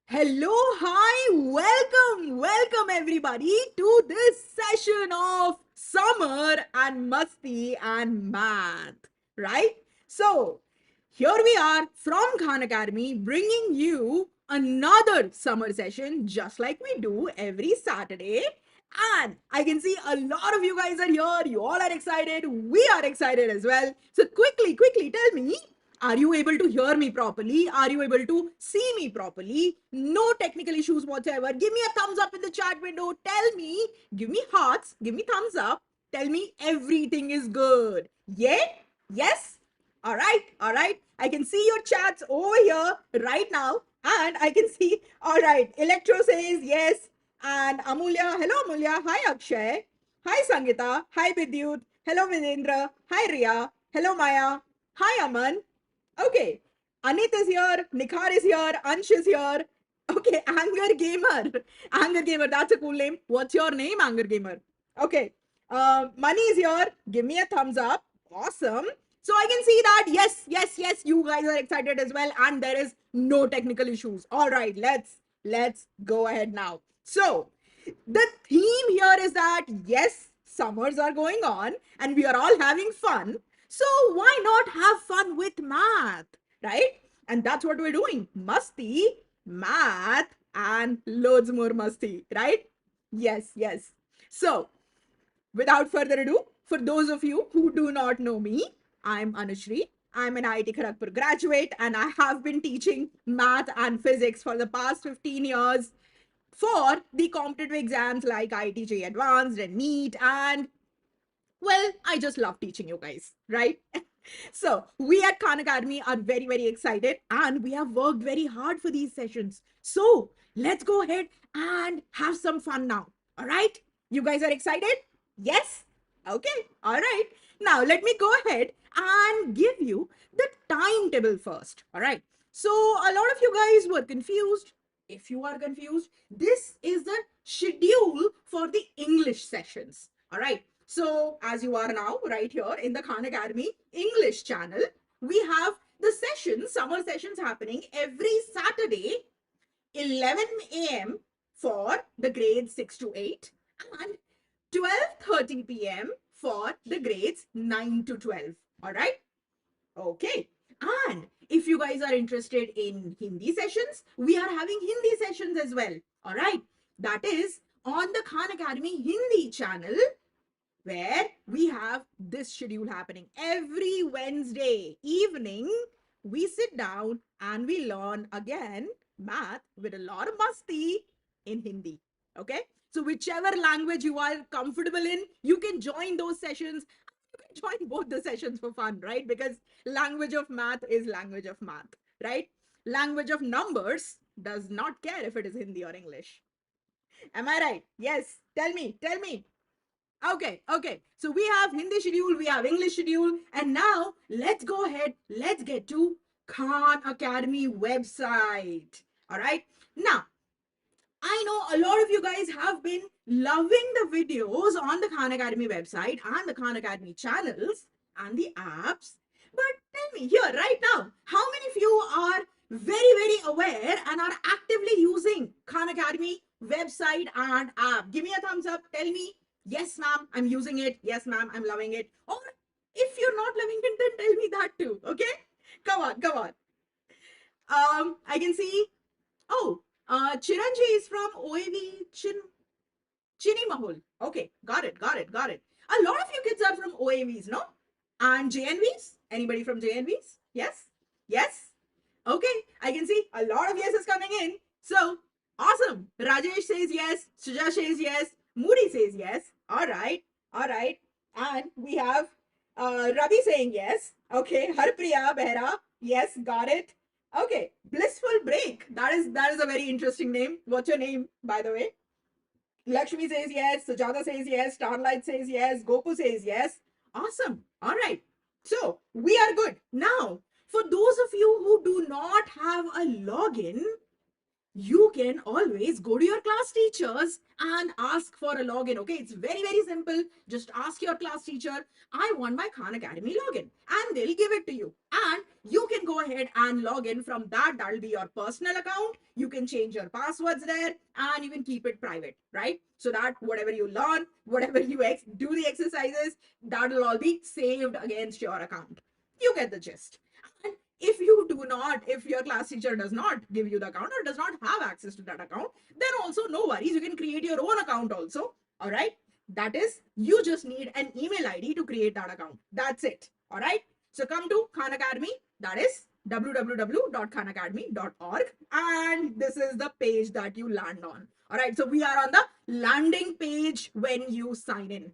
Hello, hi, welcome everybody to this session of Summer and Masti and Math, right? So, here we are from Khan Academy bringing you another summer session just like we do every Saturday. And I can see a lot of you guys are here. You all are excited. We are excited as well. So, quickly tell me, are you able to hear me properly? Are you able to see me properly? No technical issues whatsoever. Give me a thumbs up in the chat window. Tell me, give me hearts, give me thumbs up. Tell me everything is good. Yeah? Yes? All right. I can see your chats over here right now. And I can see, all right, Electro says yes. And Amulya, hello Amulya. Hi Akshay. Hi Sangita. Hi Vidyut. Hello Videndra. Hi Ria. Hello Maya. Hi Aman. Okay. Anit is here. Nikhar is here. Ansh is here. Okay. Anger Gamer. Anger Gamer. That's a cool name. What's your name, Anger Gamer? Okay. Money is here. Give me a thumbs up. Awesome. So I can see that. Yes. You guys are excited as well. And there is no technical issues. All right. Let's go ahead now. So the theme here is that yes, summers are going on and we are all having fun. So why not have fun with math, right? And that's what we're doing. Masti, math, and loads more masti, right? Yes. So without further ado, for those of you who do not know me, I'm Anushri. I'm an IIT Kharagpur graduate and I have been teaching math and physics for the past 15 years for the competitive exams like IIT Advanced and NEET. And well, I just love teaching you guys, right? So we at Khan Academy are very excited and we have worked very hard for these sessions. So let's go ahead and have some fun now. All right? You guys are excited? Yes? Okay. All right. Now let me go ahead and give you the timetable first. All right. So a lot of you guys were confused. If you are confused, this is the schedule for the English sessions. All right. So as you are now right here in the Khan Academy English channel, we have the sessions, summer sessions happening every Saturday, 11 a.m. for the grades 6 to 8 and 12:30 p.m. for the grades 9 to 12. All right. Okay. And if you guys are interested in Hindi sessions, we are having Hindi sessions as well. All right. That is on the Khan Academy Hindi channel where we have this schedule happening every Wednesday evening. We sit down and we learn again math with a lot of masti in Hindi. Okay. So whichever language you are comfortable in, you can join those sessions. You can join both the sessions for fun, right? Because language of math is language of math, right? Language of numbers does not care if it is Hindi or English. Am I right? Yes. Tell me. Okay. So we have Hindi schedule, we have English schedule, and now let's go ahead. Let's get to Khan Academy website. All right. Now, I know a lot of you guys have been loving the videos on the Khan Academy website and the Khan Academy channels and the apps. But tell me here right now, how many of you are very aware and are actively using Khan Academy website and app? Give me a thumbs up. Tell me, yes, ma'am, I'm using it. Yes, ma'am, I'm loving it. Or if you're not loving it, then tell me that too. Okay? Come on. I can see. Oh, Chiranji is from OAV Chini Mahul. Okay, got it. A lot of you kids are from OAVs, no? And JNVs? Anybody from JNVs? Yes. Okay, I can see a lot of yeses coming in. So awesome. Rajesh says yes. Suja says yes. Moody says yes. All right. And we have Ravi saying yes. Okay, Harpriya Behra. Yes, got it. Okay, blissful break. That is a very interesting name. What's your name, by the way? Lakshmi says yes. Sujata says yes. Starlight says yes. Gopu says yes. Awesome. All right. So we are good. Now, for those of you who do not have a login, you can always go to your class teachers and ask for a login. Okay, it's very, very simple. Just ask your class teacher, I want my Khan Academy login, and they'll give it to you. And you can go ahead and log in from that. That'll be your personal account. You can change your passwords there and you can keep it private, right? So that whatever you learn, whatever you do the exercises, that'll all be saved against your account. You get the gist. And if you do not, if your class teacher does not give you the account or does not have access to that account, then also no worries. You can create your own account also. All right. That is, you just need an email ID to create that account. That's it. All right. So come to Khan Academy. That is www.khanacademy.org. And this is the page that you land on. All right. So we are on the landing page when you sign in.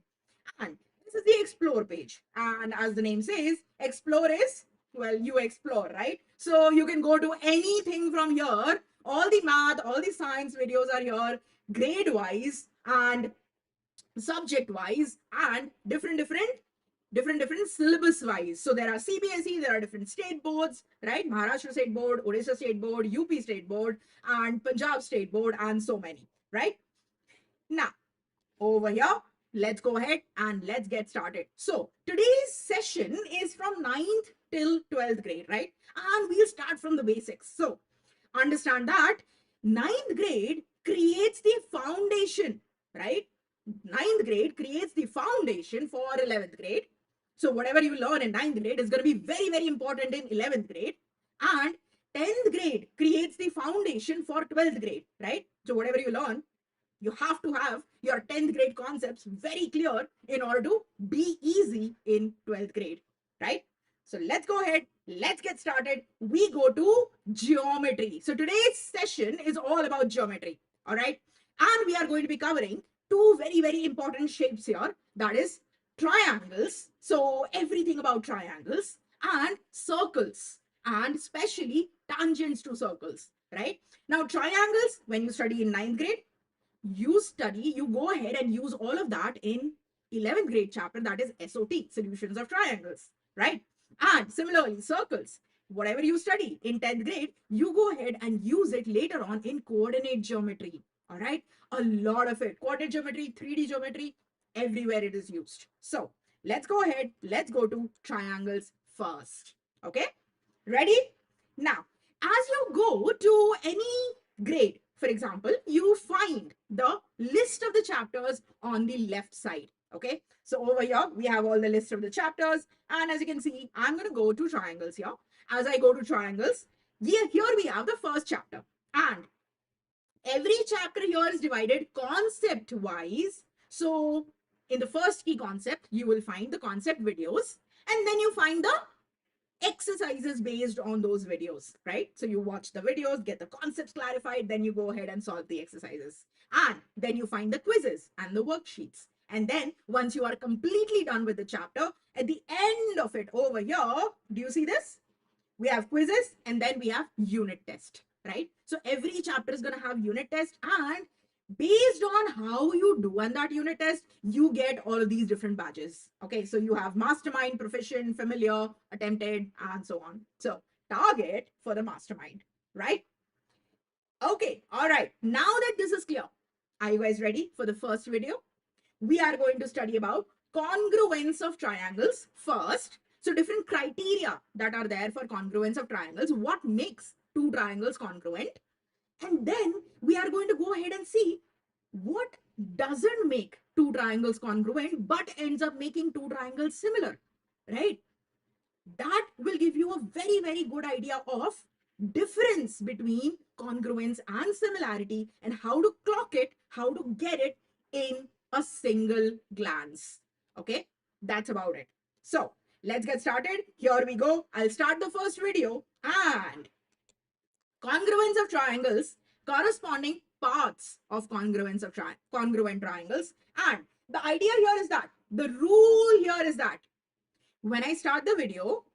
And this is the explore page. And as the name says, explore is, well, you explore, right? So you can go to anything from here. All the math, all the science videos are here, grade wise and subject wise, and different syllabus wise. So there are CBSE, there are different state boards, right? Maharashtra State Board, Odisha State Board, UP State Board, and Punjab State Board, and so many, right? Now, over here, let's go ahead and let's get started. So today's session is from 9th till 12th grade, right? And we'll start from the basics. So understand that 9th grade creates the foundation, right? 9th grade creates the foundation for 11th grade. So whatever you learn in 9th grade is going to be very, very important in 11th grade. And 10th grade creates the foundation for 12th grade, right? So whatever you learn, you have to have your 10th grade concepts very clear in order to be easy in 12th grade, right? So let's go ahead. Let's get started. We go to geometry. So today's session is all about geometry, all right? And we are going to be covering two very, very important shapes here. That is triangles. So everything about triangles, and circles, and especially tangents to circles, right? Now, triangles, when you study in 9th grade, you go ahead and use all of that in 11th grade chapter, that is SOT, solutions of triangles, right? And similarly, circles, whatever you study in 10th grade, you go ahead and use it later on in coordinate geometry, all right? A lot of it, coordinate geometry, 3D geometry, everywhere it is used. So let's go ahead, let's go to triangles first, okay? Ready? Now, as you go to any grade, for example, you find the list of the chapters on the left side. Okay, so over here we have all the list of the chapters, and as you can see, I'm going to go to triangles here. As I go to triangles, here we have the first chapter, and every chapter here is divided concept wise. So in the first key concept, you will find the concept videos, and then you find the exercises based on those videos, right? So you watch the videos, get the concepts clarified, then you go ahead and solve the exercises. And then you find the quizzes and the worksheets. And then once you are completely done with the chapter, at the end of it over here, do you see this? We have quizzes and then we have unit test, right? So every chapter is going to have unit test, and based on how you do on that unit test, you get all of these different badges. Okay, so you have mastermind, proficient, familiar, attempted, and so on. So target for the mastermind, right? Okay, all right. Now that this is clear, are you guys ready for the first video? We are going to study about congruence of triangles first. So different criteria that are there for congruence of triangles, what makes two triangles congruent, and then we are going to go ahead and see what doesn't make two triangles congruent but ends up making two triangles similar, right? That will give you a very, very good idea of difference between congruence and similarity, and how to clock it, how to get it in a single glance. Okay, that's about it. So let's get started. Here we go. I'll start the first video. And congruence of triangles, corresponding paths of congruence of congruent triangles. And the idea here is that, the rule here is that when I start the video,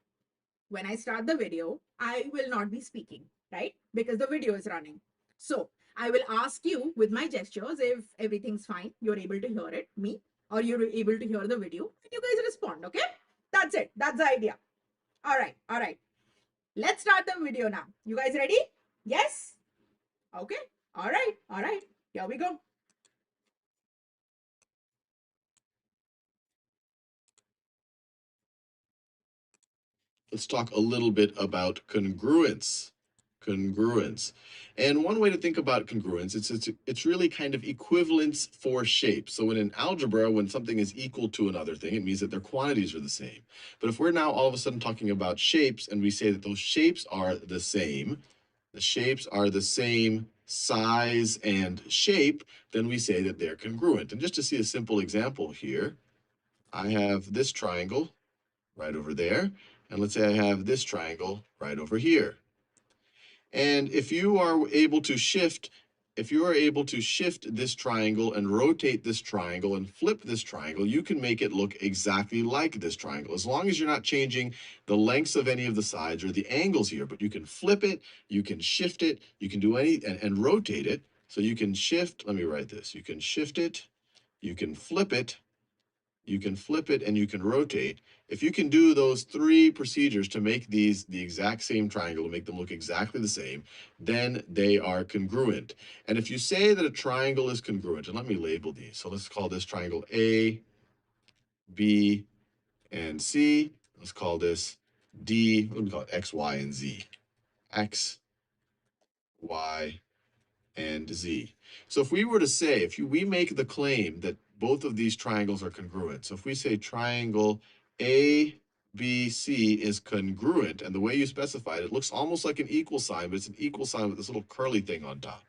I will not be speaking, right? Because the video is running. So I will ask you with my gestures if everything's fine, you're able to hear it, me, or you're able to hear the video, and you guys respond, okay? That's it. That's the idea. All right. All right. Let's start the video now. You guys ready? Yes? Okay. All right. All right. Here we go. Let's talk a little bit about congruence. Congruence. And one way to think about congruence, it's really kind of equivalence for shapes. So in algebra, when something is equal to another thing, it means that their quantities are the same. But if we're now all of a sudden talking about shapes and we say that those shapes are the shapes are the same size and shape, then we say that they're congruent. And just to see a simple example here, I have this triangle right over there. And let's say I have this triangle right over here. And if you are able to shift this triangle and rotate this triangle and flip this triangle, you can make it look exactly like this triangle, as long as you're not changing the lengths of any of the sides or the angles here. But you can flip it, you can shift it, you can do and rotate it. So you can shift, let me write this, you can shift it, you can flip it, and you can rotate. If you can do those three procedures to make these the exact same triangle, to make them look exactly the same, then they are congruent. And if you say that a triangle is congruent, and let me label these. So let's call this triangle A, B, and C. Let's call this D, let me call it X, Y, and Z. X, Y, and Z. So if we were to say, we make the claim that both of these triangles are congruent. So if we say triangle ABC is congruent, and the way you specified it looks almost like an equal sign, but it's an equal sign with this little curly thing on top.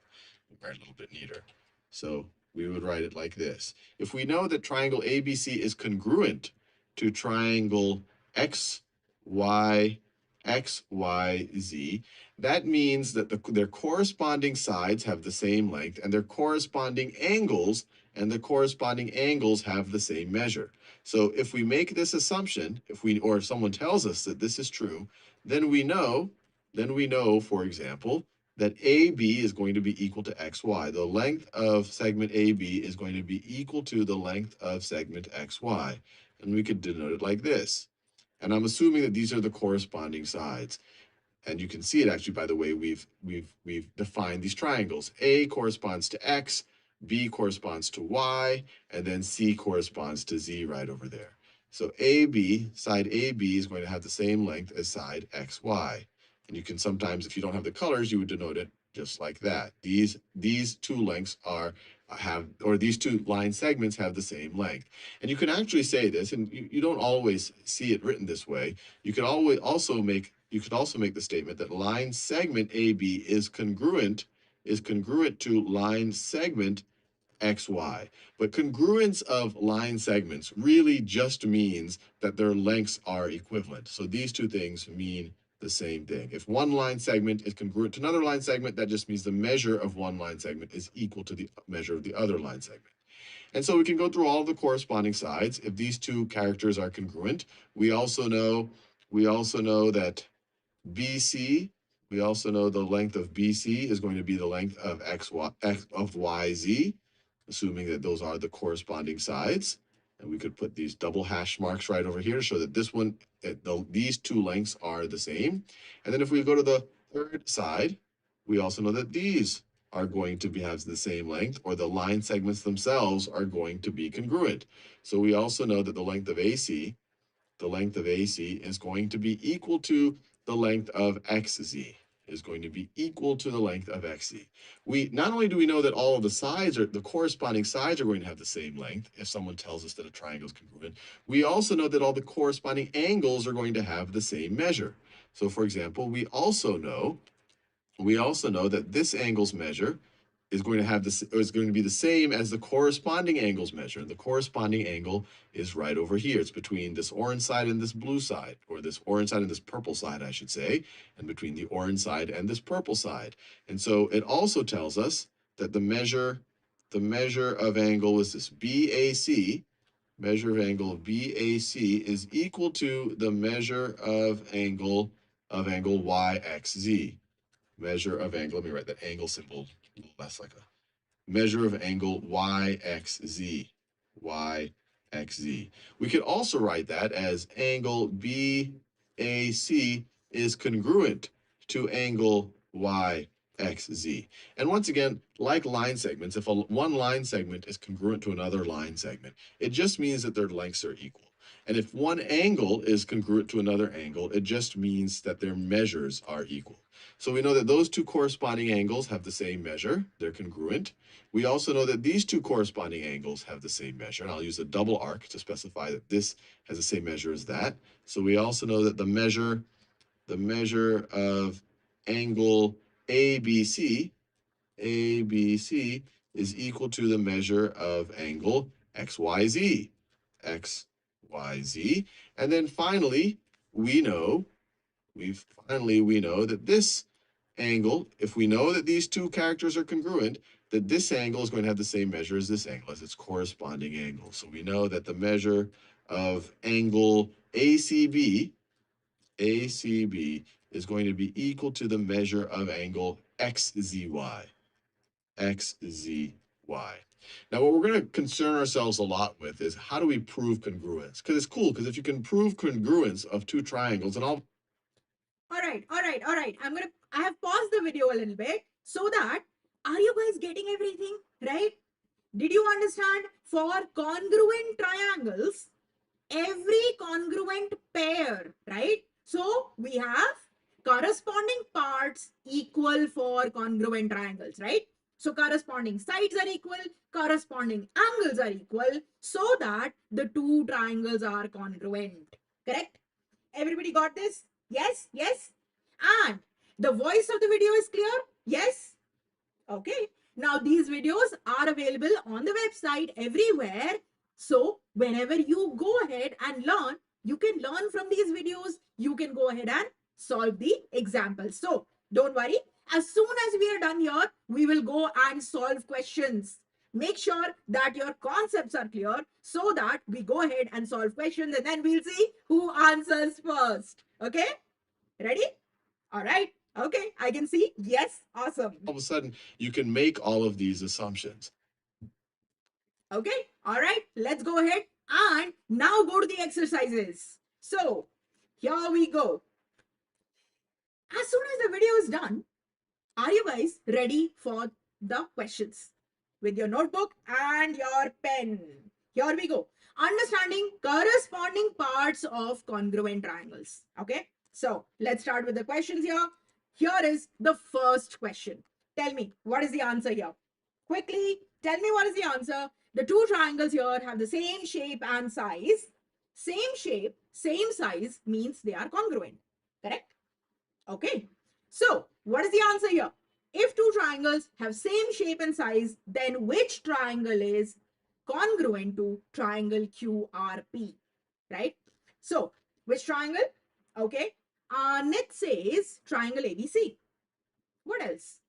Write a little bit neater. So we would write it like this. If we know that triangle ABC is congruent to triangle X, Y, X, Y, Z, that means that their corresponding sides have the same length and their corresponding angles have the same measure. So if we make this assumption, if someone tells us that this is true, then we know, for example, that AB is going to be equal to XY. The length of segment AB is going to be equal to the length of segment XY. And we could denote it like this. And I'm assuming that these are the corresponding sides. And you can see it actually by the way we've defined these triangles. A corresponds to X, B corresponds to Y, and then C corresponds to Z right over there. So side AB is going to have the same length as side XY. And you can sometimes, if you don't have the colors, you would denote it just like that. These two lengths these two line segments have the same length. And you can actually say this, and you don't always see it written this way. You could also make the statement that line segment AB is congruent to line segment XY. But congruence of line segments really just means that their lengths are equivalent. So these two things mean the same thing. If one line segment is congruent to another line segment, that just means the measure of one line segment is equal to the measure of the other line segment. And so we can go through all of the corresponding sides. If these two characters are congruent, we also know that BC, we also know the length of BC is going to be the length of YZ, assuming that those are the corresponding sides. And we could put these double hash marks right over here to show that these two lengths are the same. And then if we go to the third side, we also know that these are going to have the same length, or the line segments themselves are going to be congruent. So we also know that the length of AC is going to be equal to the length of XZ is going to be equal to the length of XZ. We not only do we know that all of the corresponding sides are going to have the same length if someone tells us that a triangle is congruent, we also know that all the corresponding angles are going to have the same measure. So for example, we also know that this angle's measure is going to be the same as the corresponding angle's measure. The corresponding angle is right over here. It's between this orange side and this blue side, or this orange side and this purple side, I should say, and between the orange side and this purple side. And so it also tells us that the measure of angle is this BAC. Measure of angle BAC is equal to the measure of angle YXZ. Measure of angle, let me write that angle symbol a little less like a measure of angle YXZ. YXZ. We could also write that as angle BAC is congruent to angle YXZ. xz. And once again, like line segments, if one line segment is congruent to another line segment, it just means that their lengths are equal. And if one angle is congruent to another angle, it just means that their measures are equal. So we know that those two corresponding angles have the same measure, they're congruent. We also know that these two corresponding angles have the same measure, and I'll use a double arc to specify that this has the same measure as that. So we also know that the measure of angle ABC is equal to the measure of angle XYZ. XYZ. And then finally, we know that this angle, if we know that these two characters are congruent, that this angle is going to have the same measure as this angle, as its corresponding angle. So we know that the measure of angle ACB is going to be equal to the measure of angle XZY. XZY. Now, what we're going to concern ourselves a lot with is how do we prove congruence? Because it's cool, because if you can prove congruence of two triangles, and I'll... All right. I have paused the video a little bit so that, are you guys getting everything, right? Did you understand? For congruent triangles, every congruent pair, right? So we have corresponding parts equal for congruent triangles, right? So corresponding sides are equal, corresponding angles are equal, so that the two triangles are congruent. Correct? Everybody got this? Yes, yes. And the voice of the video is clear? Yes. Okay. Now these videos are available on the website everywhere. So whenever you go ahead and learn, you can learn from these videos. You can go ahead and solve the examples. So don't worry. As soon as we are done here, we will go and solve questions. Make sure that your concepts are clear so that we go ahead and solve questions, and then we'll see who answers first. Okay? Ready? All right. Okay, I can see. Yes, awesome. All of a sudden, you can make all of these assumptions. Okay, all right, let's go ahead and now go to the exercises. So here we go. As soon as the video is done, are you guys ready for the questions? With your notebook and your pen. Here we go. Understanding corresponding parts of congruent triangles. Okay, so let's start with the questions here. Here is the first question. Tell me, what is the answer here? Quickly, tell me what is the answer. The two triangles here have the same shape and size. Same shape, same size means they are congruent. Correct? Okay. So, what is the answer here? If two triangles have same shape and size, then which triangle is congruent to triangle QRP? Right? So, which triangle? Okay. Nit says triangle ABC. What else?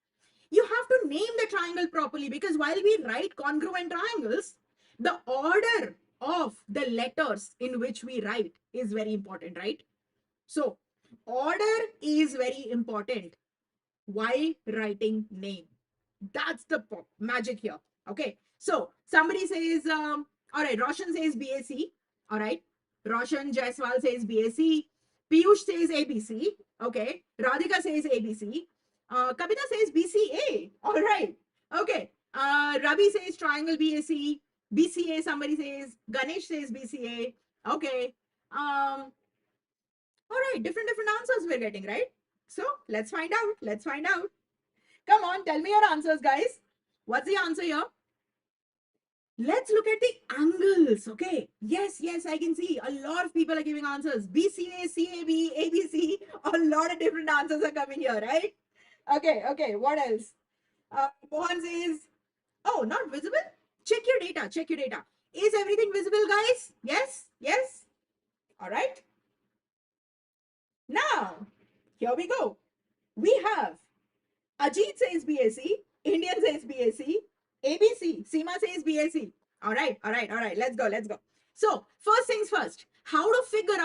You have to name the triangle properly, because while we write congruent triangles, the order of the letters in which we write is very important, right? So, order is very important while writing name. That's the magic here. Okay. So, somebody says, all right, Roshan says BAC. All right. Roshan Jaiswal says BAC. Piyush says ABC. Okay. Radhika says ABC. Kavita says BCA. All right. Okay. Ravi says triangle BAC. BCA, somebody says. Ganesh says BCA. Okay. All right. Different answers we're getting, right? So let's find out. Let's find out. Come on, tell me your answers, guys. What's the answer here? Let's look at the angles. Okay. Yes, I can see a lot of people are giving answers. BCA, CAB, ABC. A lot of different answers are coming here, right? Okay. What else? Mohan says, oh, not visible? Check your data. Is everything visible, guys? Yes. All right. Now, here we go. We have Ajit says BAC, Indian says BAC, ABC, Seema says BAC. All right. Let's go. So first things first, how to figure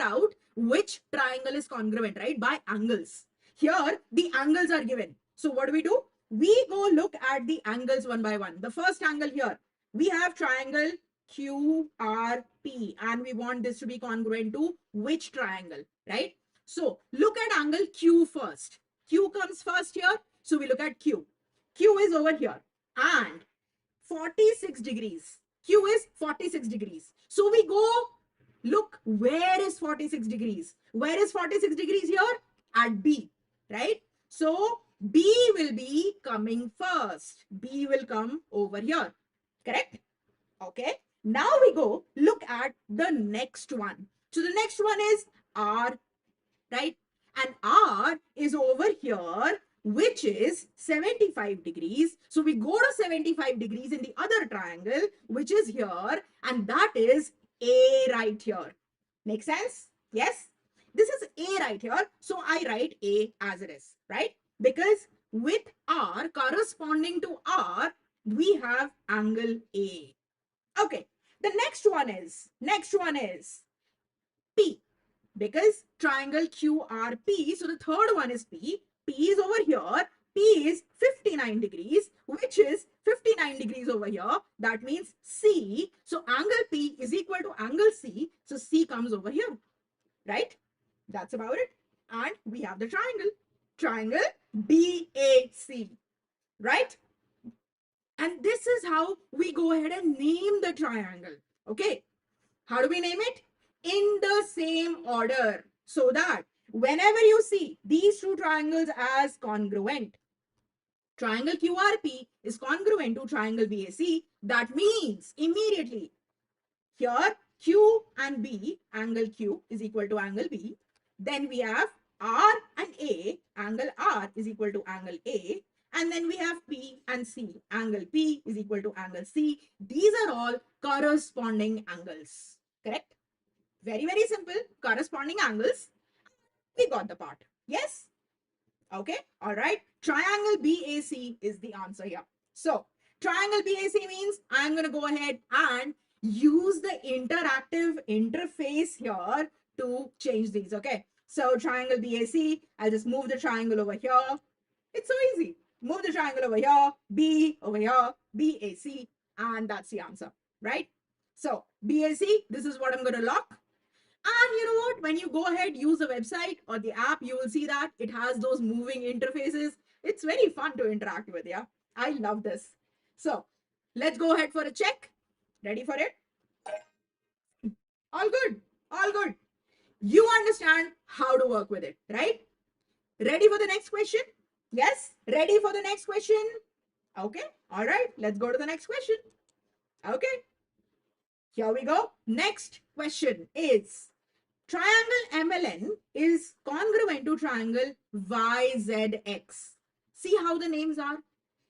out which triangle is congruent, right? By angles. Here, the angles are given. So what do? We go look at the angles one by one. The first angle here, we have triangle QRP, and we want this to be congruent to which triangle, right? So look at angle Q first. Q comes first here. So we look at Q. Q is over here. And 46 degrees. Q is 46 degrees. So we go, look, where is 46 degrees? Where is 46 degrees here? At B, right? So B will be coming first. B will come over here, correct? Okay. Now we go look at the next one. So the next one is R, right? And R is over here, which is 75 degrees. So we go to 75 degrees in the other triangle, which is here, and that is A right here. Make sense? Yes? This is A right here. So I write A as it is, right? Because with R, corresponding to R, we have angle A. Okay. The next one is P, because triangle QRP. So the third one is P. P is over here. P is 59 degrees, which is 59 degrees over here. That means C. So angle P is equal to angle C. So C comes over here, right? That's about it. And we have the triangle BAC, right? And this is how we go ahead and name the triangle. Okay. How do we name it? In the same order, so that whenever you see these two triangles as congruent, triangle QRP is congruent to triangle BAC, that means immediately here Q and B, angle Q is equal to angle B. Then we have R and A, angle R is equal to angle A. And then we have P and C, angle P is equal to angle C. These are all corresponding angles, correct? Very, very simple, corresponding angles. We got the part. Yes? Okay. All right. Triangle BAC is the answer here. So triangle BAC means I'm going to go ahead and use the interactive interface here to change these. Okay. So triangle BAC, I'll just move the triangle over here. It's so easy. Move the triangle over here, B over here, BAC, and that's the answer, right? So BAC, this is what I'm going to lock. And you know what? When you go ahead, use the website or the app, you will see that it has those moving interfaces. It's very fun to interact with. Yeah. I love this. So let's go ahead for a check. Ready for it? All good. All good. You understand how to work with it, right? Ready for the next question? Yes? Ready for the next question? Okay. All right. Let's go to the next question. Okay. Here we go. Next question is, triangle MLN is congruent to triangle YZX. See how the names are?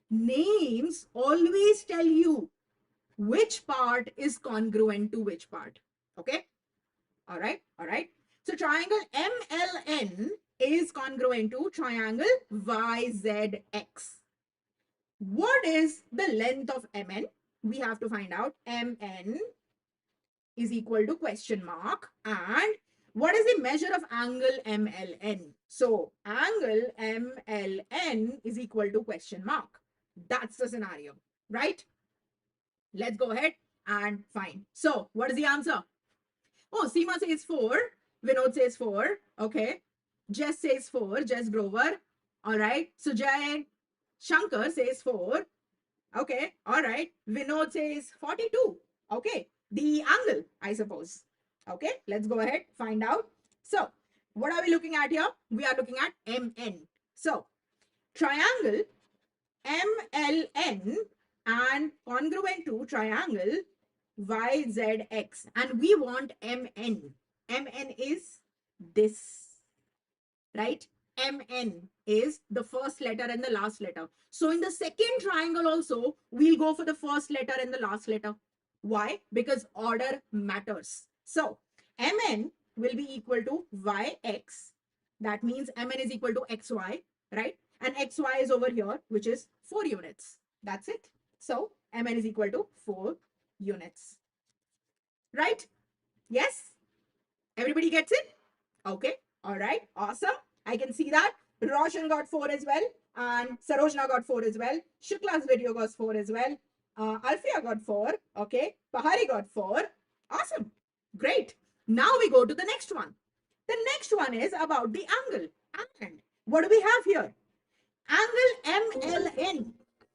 Names always tell you which part is congruent to which part. Okay? All right. All right. So triangle MLN is congruent to triangle YZX. What is the length of MN? We have to find out. MN is equal to question mark. And what is the measure of angle MLN? So angle MLN is equal to question mark. That's the scenario, right? Let's go ahead and find. So what is the answer? Oh, Seema says 4. Vinod says 4. Okay. Jess says 4. Jess Grover. All right. So Jay Shankar says 4. Okay. All right. Vinod says 42. Okay. The angle, I suppose. Okay. Let's go ahead. Find out. So what are we looking at here? We are looking at MN. So triangle MLN and congruent to triangle YZX, and we want MN. MN is this, right? MN is the first letter and the last letter. So in the second triangle also, we'll go for the first letter and the last letter. Why? Because order matters. So MN will be equal to YX. That means MN is equal to XY, right? And XY is over here, which is 4 units. That's it. So MN is equal to 4 units. Right? Yes? Everybody gets it? Okay. All right. Awesome. I can see that. Roshan got 4 as well. And Sarojna got 4 as well. Shukla's video got 4 as well. Alfia got 4. Okay. Pahari got 4. Awesome. Great. Now we go to the next one. The next one is about the angle. And What do we have here? Angle MLN.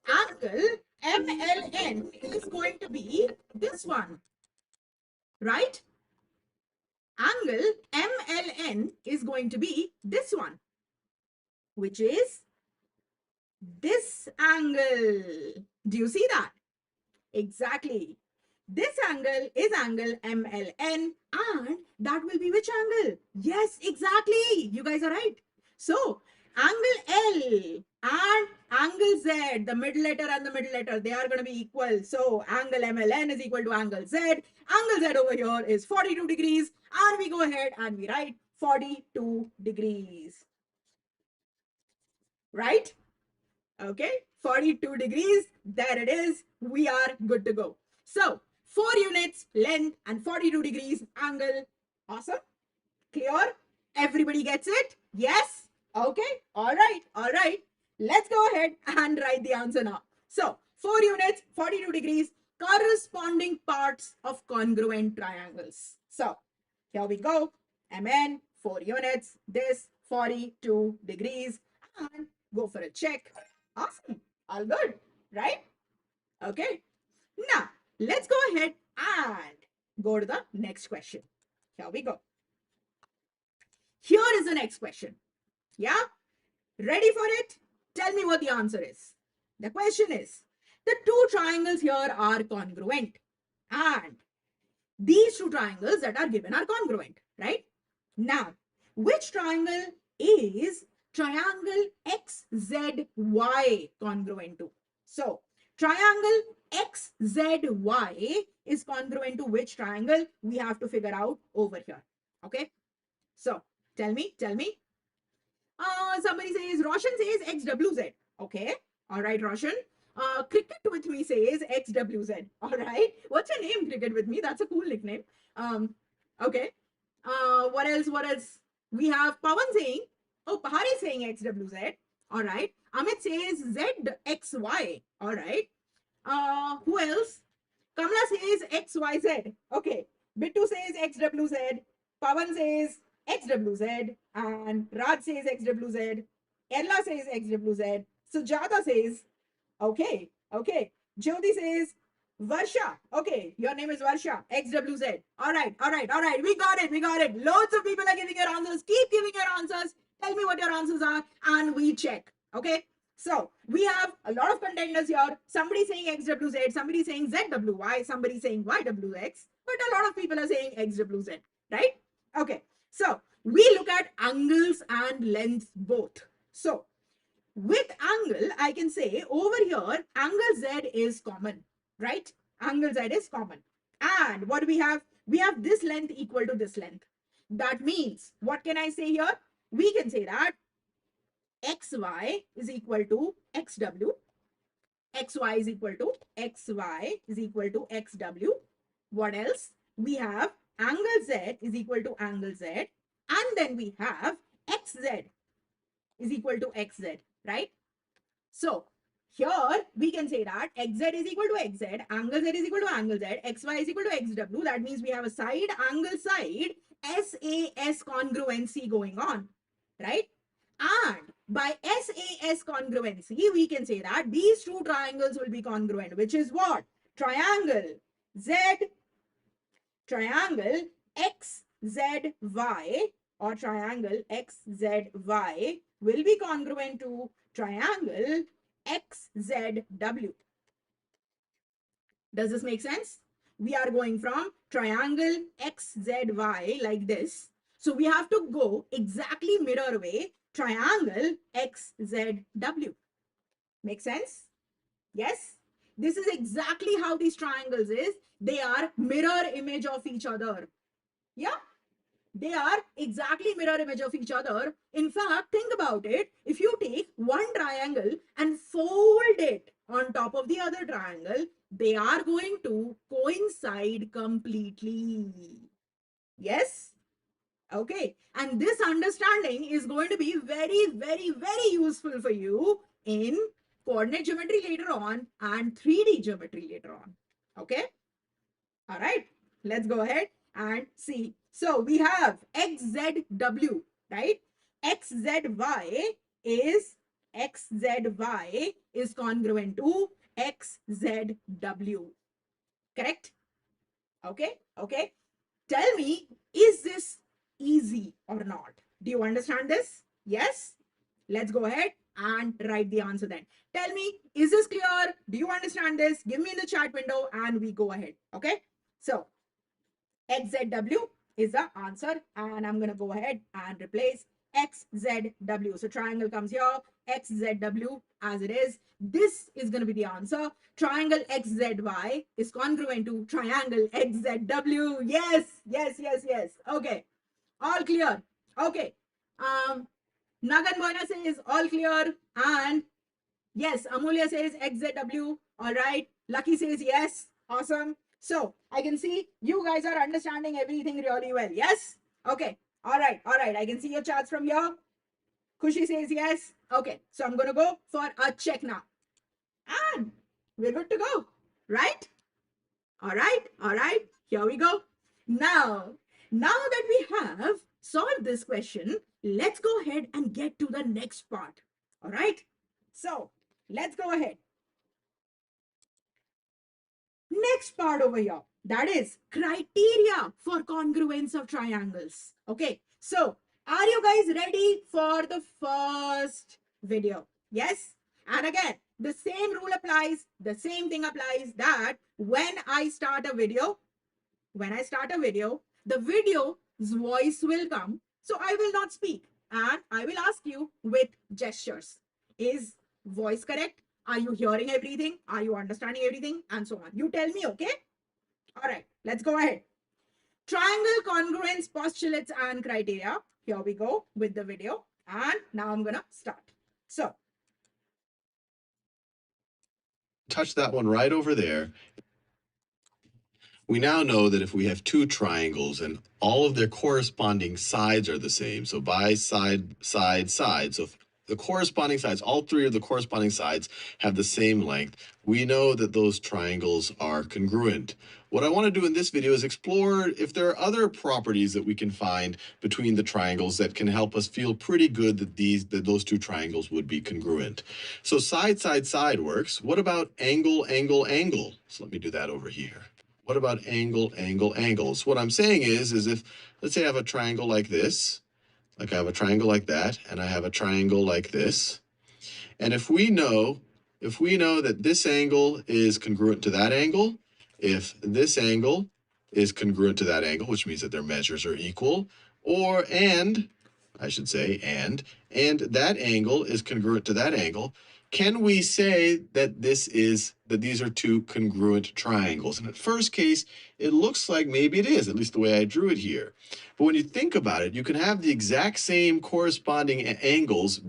Angle MLN is going to be this one, right? Angle MLN is going to be this one, which is this angle. Do you see that? Exactly. This angle is angle MLN, and that will be which angle? Yes, exactly. You guys are right. So, angle L and angle Z, the middle letter and the middle letter, they are going to be equal. So, angle MLN is equal to angle Z. Angle Z over here is 42 degrees, and we go ahead and we write 42 degrees. Right? Okay, 42 degrees. There it is. We are good to go. So 4 units length and 42 degrees angle. Awesome. Clear? Everybody gets it? Yes? Okay. All right. All right. Let's go ahead and write the answer now. So 4 units, 42 degrees, corresponding parts of congruent triangles. So here we go. MN, 4 units, this 42 degrees, and go for a check. Awesome. All good, right? Okay. Now, let's go ahead and go to the next question. Here we go. Here is the next question. Yeah? Ready for it? Tell me what the answer is. The question is, the two triangles here are congruent, and these two triangles that are given are congruent, right? Now, which triangle is triangle XZY congruent to? So, triangle XZY is congruent to which triangle? We have to figure out over here. Okay? So, tell me. Somebody says, Roshan says XWZ. Okay. All right, Roshan. Cricket with me says XWZ. All right. What's your name, Cricket with me? That's a cool nickname. Okay. What else? What else? We have Pawan saying, oh, Pahari is saying XWZ. All right. Amit says ZXY. All right. Who else? Kamla says XYZ. Okay. Bittu says XWZ. Pawan says XWZ. And Raj says XWZ. Ella says XWZ. Sujata says, okay, okay. Jyoti says, Varsha. Okay, your name is Varsha. XWZ. All right, all right, all right. We got it, we got it. Loads of people are giving your answers. Keep giving your answers. Tell me what your answers are, and we check. Okay. So we have a lot of contenders here. Somebody saying XWZ, somebody saying ZWY, somebody saying YWX, but a lot of people are saying XWZ, right? Okay. So we look at angles and lengths both. So with angle, I can say over here, angle Z is common, right? Angle Z is common. And what do we have? We have this length equal to this length. That means, what can I say here? We can say that XY is equal to XW. XY is equal to XY is equal to XW. What else? We have angle Z is equal to angle Z. And then we have XZ is equal to XZ, right? So here we can say that XZ is equal to XZ, angle Z is equal to angle Z, XY is equal to XW. That means we have a side angle side SAS congruency going on, right? And by SAS congruency, we can say that these two triangles will be congruent, which is what? Triangle Z, triangle XZY, or triangle XZY will be congruent to triangle XZW. Does this make sense? We are going from triangle XZY like this. So we have to go exactly mirror way triangle XZW. Make sense? Yes? This is exactly how these triangles is. They are mirror image of each other. Yeah? They are exactly mirror image of each other. In fact, think about it. If you take one triangle and fold it on top of the other triangle, they are going to coincide completely. Yes? Okay. And this understanding is going to be very, very, very useful for you in coordinate geometry later on and 3D geometry later on. Okay. All right. Let's go ahead and see. So we have XZW, right? xzy is xzy is congruent to xzw. Correct? Okay, okay. Tell me, is this easy or not? Do you understand this? Yes? Let's go ahead and write the answer then. Tell me, is this clear? Do you understand this? Give me in the chat window and we go ahead. Okay? So, XZW is the answer, and I'm going to go ahead and replace XZW. So triangle comes here, XZW as it is. This is going to be the answer. Triangle XZY is congruent to triangle XZW. Yes, yes, yes, yes. Okay, all clear. Okay. Um, Nagan Boina says all clear, and yes, Amulya says XZW. All right. Lucky says yes. Awesome. So I can see you guys are understanding everything really well. Yes? Okay. All right. All right. I can see your charts from here. Kushi says yes. Okay. So I'm going to go for a check now. And we're good to go. Right? All right. All right. Here we go. Now that we have solved this question, let's go ahead and get to the next part. All right. So let's go ahead. Next part over here, that is criteria for congruence of triangles. Okay, so are you guys ready for the first video? Yes? And again, the same rule applies, the same thing applies, that when I start a video, the video's voice will come. So I will not speak and I will ask you with gestures. Is voice correct? Are you hearing everything? Are you understanding everything? And so on. You tell me, okay? All right, let's go ahead. Triangle congruence postulates and criteria. Here we go with the video. And now I'm going to start. So, Touch that one right over there. We now know that if we have two triangles and all of their corresponding sides are the same, so by side, side, side, so if the corresponding sides, all three of the corresponding sides have the same length, we know that those triangles are congruent. What I want to do in this video is explore if there are other properties that we can find between the triangles that can help us feel pretty good that those two triangles would be congruent. So side, side, side works. What about angle, angle, angle? So let me do that over here. What about angle, angle, angles? What I'm saying is if, let's say I have a triangle like this, like I have a triangle like that, and I have a triangle like this, and if we know that this angle is congruent to that angle, if this angle is congruent to that angle, which means that their measures are equal, I should say, and that angle is congruent to that angle, can we say that these are two congruent triangles? And at first case, it looks like maybe it is, at least the way I drew it here. But when you think about it, you can have the exact same corresponding angles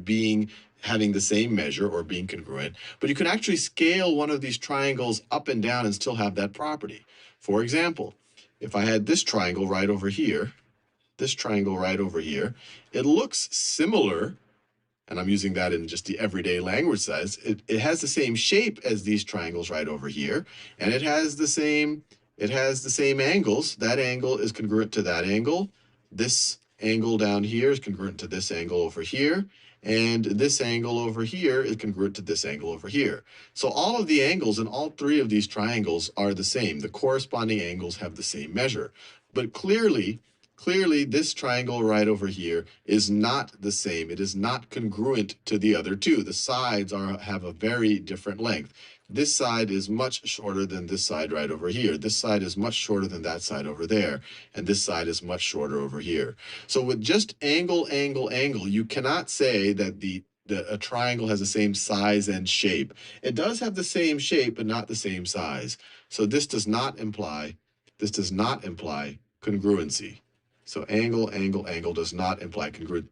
having the same measure or being congruent, but you can actually scale one of these triangles up and down and still have that property. For example, if I had this triangle right over here, it looks similar, and I'm using that in just the everyday language size. It has the same shape as these triangles right over here, and it has the same angles. That angle is congruent to that angle. This angle down here is congruent to this angle over here, and this angle over here is congruent to this angle over here. So all of the angles in all three of these triangles are the same. The corresponding angles have the same measure. But clearly, this triangle right over here is not the same. It is not congruent to the other two. The sides have a very different length. This side is much shorter than this side right over here. This side is much shorter than that side over there. And this side is much shorter over here. So with just angle, angle, angle, you cannot say that a triangle has the same size and shape. It does have the same shape, but not the same size. So this does not imply congruency. So angle, angle, angle does not imply congruent.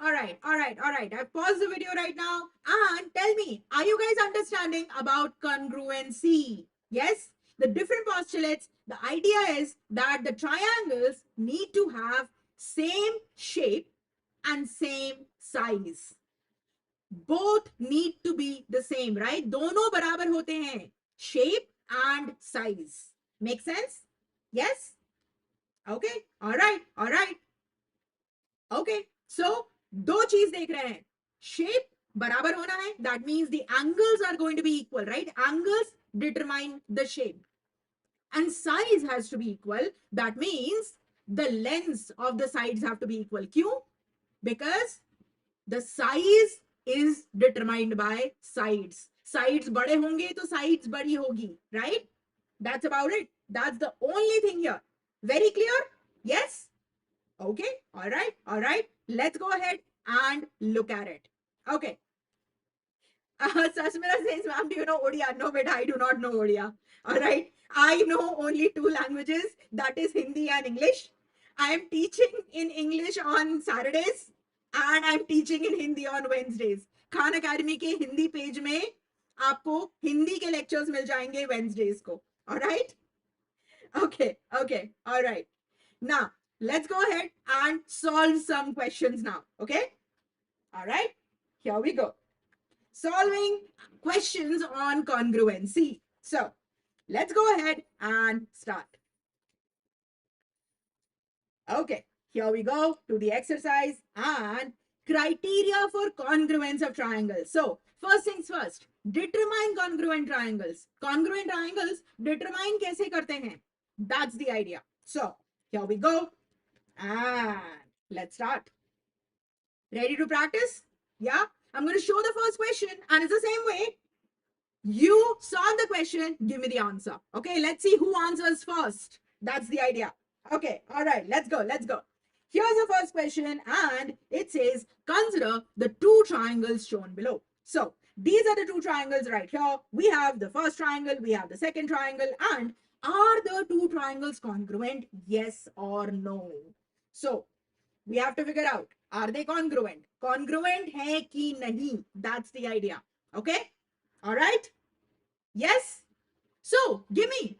all right, all right, all right. I've paused the video right now. And tell me, are you guys understanding about congruency? Yes? The different postulates, the idea is that the triangles need to have same shape and same size. Both need to be the same, right? दोनों बराबर होते हैं. Shape and size. Make sense? Yes? Okay. All right. All right. Okay. So दो चीज देख रहे हैं, shape बराबर होना है, that means the angles are going to be equal, right? Angles determine the shape, and size has to be equal. That means the lengths of the sides have to be equal. Q, because the size is determined by sides. Sides बड़े होंगे तो sides बड़ी होगी, right? That's about it. That's the only thing here. Very clear? Yes? Okay. All right. All right. Let's go ahead and look at it. Okay. Sasmira says, ma'am, do you know Odia? No, but I do not know Odia. All right. I know only two languages, that is Hindi and English. I am teaching in English on Saturdays and I'm teaching in Hindi on Wednesdays. Khan Academy के Hindi page में आपको हिंदी के lectures मिल जाएंगे Wednesdays को. All right? Okay. Okay. All right. Now, let's go ahead and solve some questions now. Okay? All right. Here we go. Solving questions on congruency. So let's go ahead and start. Okay, here we go to the exercise and criteria for congruence of triangles. So first things first, determine congruent triangles. Congruent triangles determine कैसे करते हैं? That's the idea. So here we go and let's start. Ready to practice? Yeah, I'm going to show the first question and it's the same way. You solve the question, give me the answer. Okay, let's see who answers first. That's the idea. Okay, all right, let's go, let's go. Here's the first question and it says, consider the two triangles shown below. So these are the two triangles right here. We have the first triangle, we have the second triangle, and are the two triangles congruent? Yes or no? So we have to figure out, are they congruent? Congruent hai ki nahi? That's the idea. Okay? All right? Yes? So, give me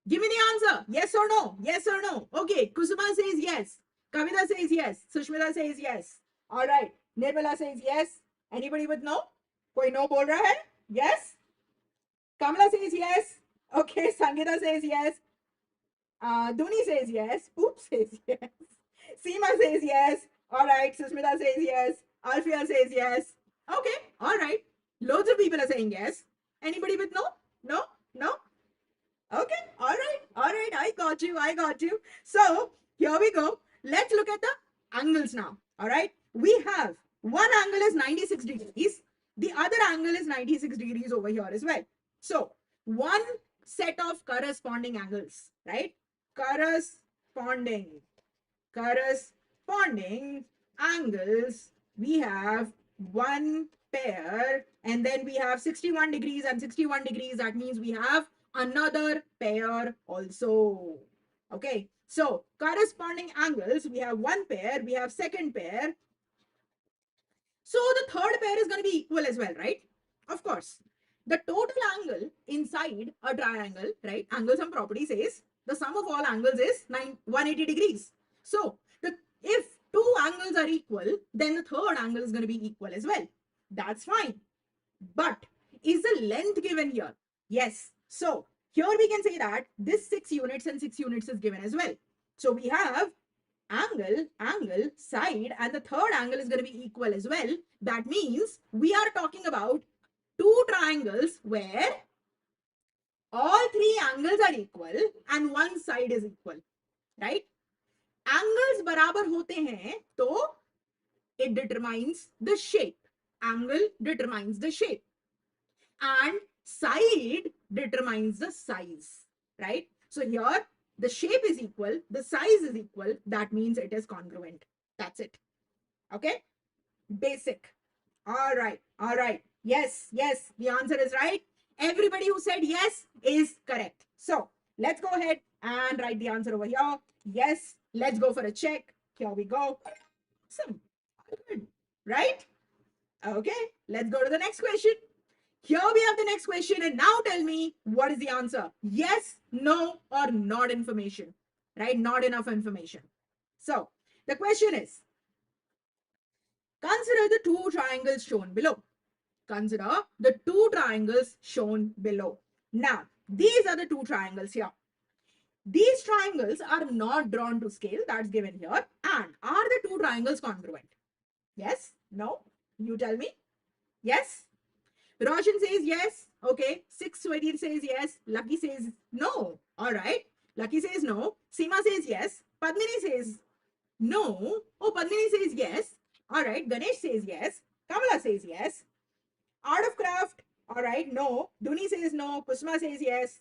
the answer. Yes or no? Yes or no? Okay, Kusuma says yes. Kavita says yes. Sushmita says yes. All right. Nirmala says yes. Anybody with no? Koi no bol raha hai? Yes? Kamala says yes. Okay, Sangeeta says yes. Duni says yes. Poop says yes. Seema says yes. All right. Susmita says yes. Alfia says yes. Okay. All right. Loads of people are saying yes. Anybody with no? No? No? Okay. All right. All right. I got you. I got you. So here we go. Let's look at the angles now. All right. We have one angle is 96 degrees. The other angle is 96 degrees over here as well. So one set of corresponding angles, right? Corresponding angles, we have one pair and then we have 61 degrees and 61 degrees. That means we have another pair also. Okay, so corresponding angles, we have one pair, we have second pair. So the third pair is going to be equal as well, right? Of course. The total angle inside a triangle, right? Angle sum property says the sum of all angles is 180 degrees. So if two angles are equal, then the third angle is going to be equal as well. That's fine. But is the length given here? Yes. So here we can say that this 6 units and 6 units is given as well. So we have angle, side, and the third angle is going to be equal as well. That means we are talking about two triangles where all three angles are equal and one side is equal, right? Angles बराबर होते हैं तो it determines the shape. Angle determines the shape and side determines the size, right? So here the shape is equal, the size is equal, that means it is congruent. That's it. Okay, basic. All right, all right. Yes, yes, the answer is right. Everybody who said yes is correct. So let's go ahead and write the answer over here. Yes, let's go for a check. Here we go. Awesome. Good. Right? Okay, let's go to the next question. Here we have the next question, and now tell me what is the answer? Yes, no, or not information, right? Not enough information. So the question is, consider the two triangles shown below. Consider the two triangles shown below. Now, these are the two triangles here. These triangles are not drawn to scale, that's given here. And are the two triangles congruent? Yes? No? You tell me. Yes? Roshan says yes. Okay. 620 says yes. Lucky says no. All right. Lucky says no. Seema says yes. Padmini says no. Oh, Padmini says yes. All right. Ganesh says yes. Kamala says yes. Art of Craft. All right. No. Duni says no. Kusma says yes.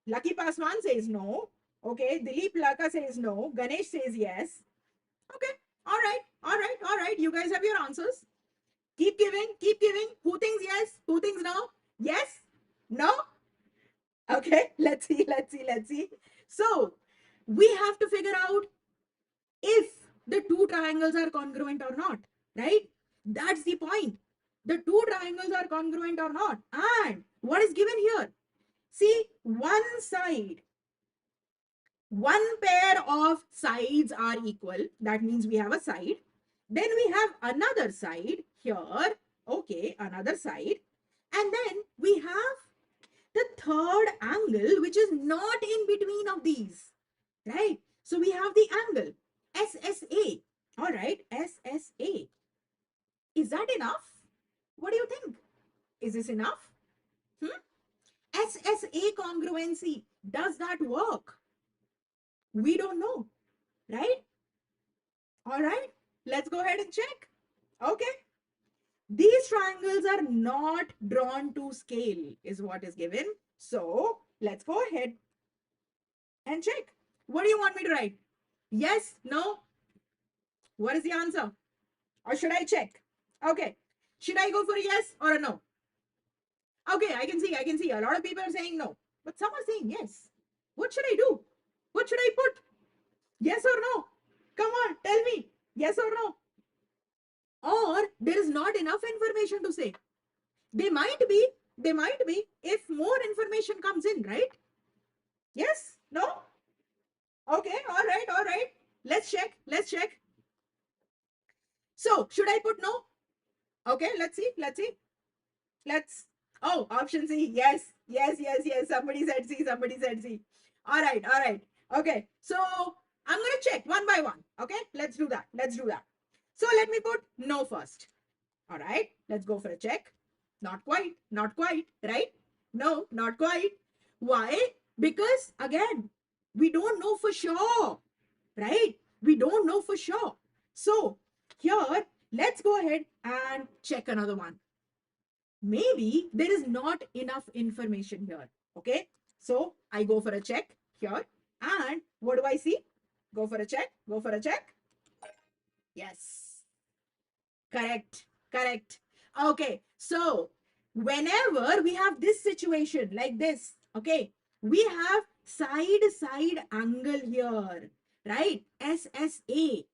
Lucky Paswan says no. Okay. Dilip Laka says no. Ganesh says yes. Okay. All right. All right. All right. You guys have your answers. Keep giving. Keep giving. Who thinks yes? Who thinks no? Yes? No? Okay. Let's see. Let's see. Let's see. So we have to figure out if the two triangles are congruent or not, right? That's the point. The two triangles are congruent or not. And what is given here? See, one pair of sides are equal. That means we have a side. Then we have another side here. Okay, another side. And then we have the third angle, which is not in between of these, right? So we have the angle SSA. All right, SSA. Is that enough? What do you think? Is this enough? Hmm? SSA congruency. Does that work? We don't know, right? All right, let's go ahead and check. Okay. These triangles are not drawn to scale, is what is given. So let's go ahead and check. What do you want me to write? Yes? No? What is the answer? Or should I check? Okay. Should I go for a yes or a no? Okay, I can see. A lot of people are saying no, but some are saying yes. What should I do? What should I put? Yes or no? Come on, tell me. Yes or no? Or there is not enough information to say. They might be, if more information comes in, right? Yes? No? Okay, all right. Let's check. So, should I put no? Okay, let's see. Let's, oh, option C, yes. Somebody said C. All right. Okay, so I'm gonna check one by one. Okay, let's do that. So let me put no first. All right, let's go for a check. Not quite, right? No, not quite. Why? Because again, we don't know for sure, right? We don't know for sure. So here, let's go ahead and check another one. Maybe there is not enough information here. Okay, so I go for a check here, and what do I see? Go for a check. Yes, correct. Okay, so whenever we have this situation like this, okay, we have side angle here, right? SSA.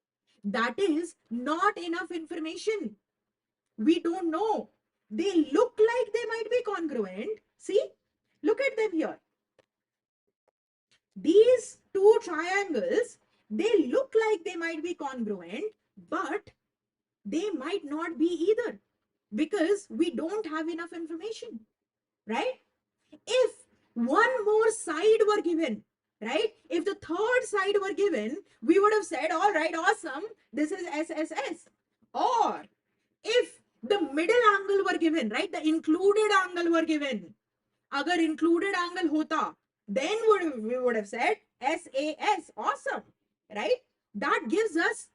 That is not enough information. We don't know. They look like they might be congruent. See, look at them here. These two triangles, they look like they might be congruent, but they might not be either because we don't have enough information, right? If one more side were given, right? If the third side were given, we would have said, all right, awesome, this is SSS. Or if the middle angle were given, right? The included angle were given. Agar included angle hota, then we would have said SAS. Awesome, right? That gives us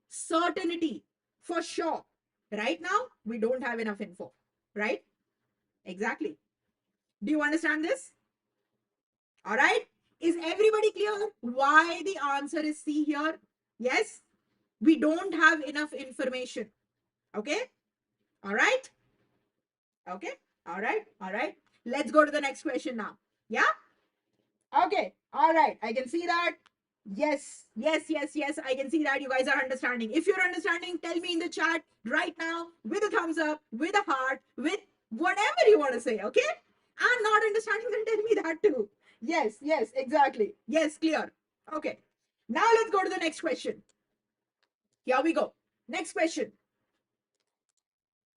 certainty for sure. Right now, we don't have enough info, right? Exactly. Do you understand this? All right. Is everybody clear why the answer is C here? Yes, we don't have enough information. Okay. All right. Okay. All right. Let's go to the next question now. Yeah. Okay. All right. I can see that. Yes. I can see that you guys are understanding. If you're understanding, tell me in the chat right now with a thumbs up, with a heart, with whatever you want to say. Okay. And not understanding, then tell me that too. Yes, exactly. Yes, clear. Okay. Now let's go to the next question. Here we go. Next question.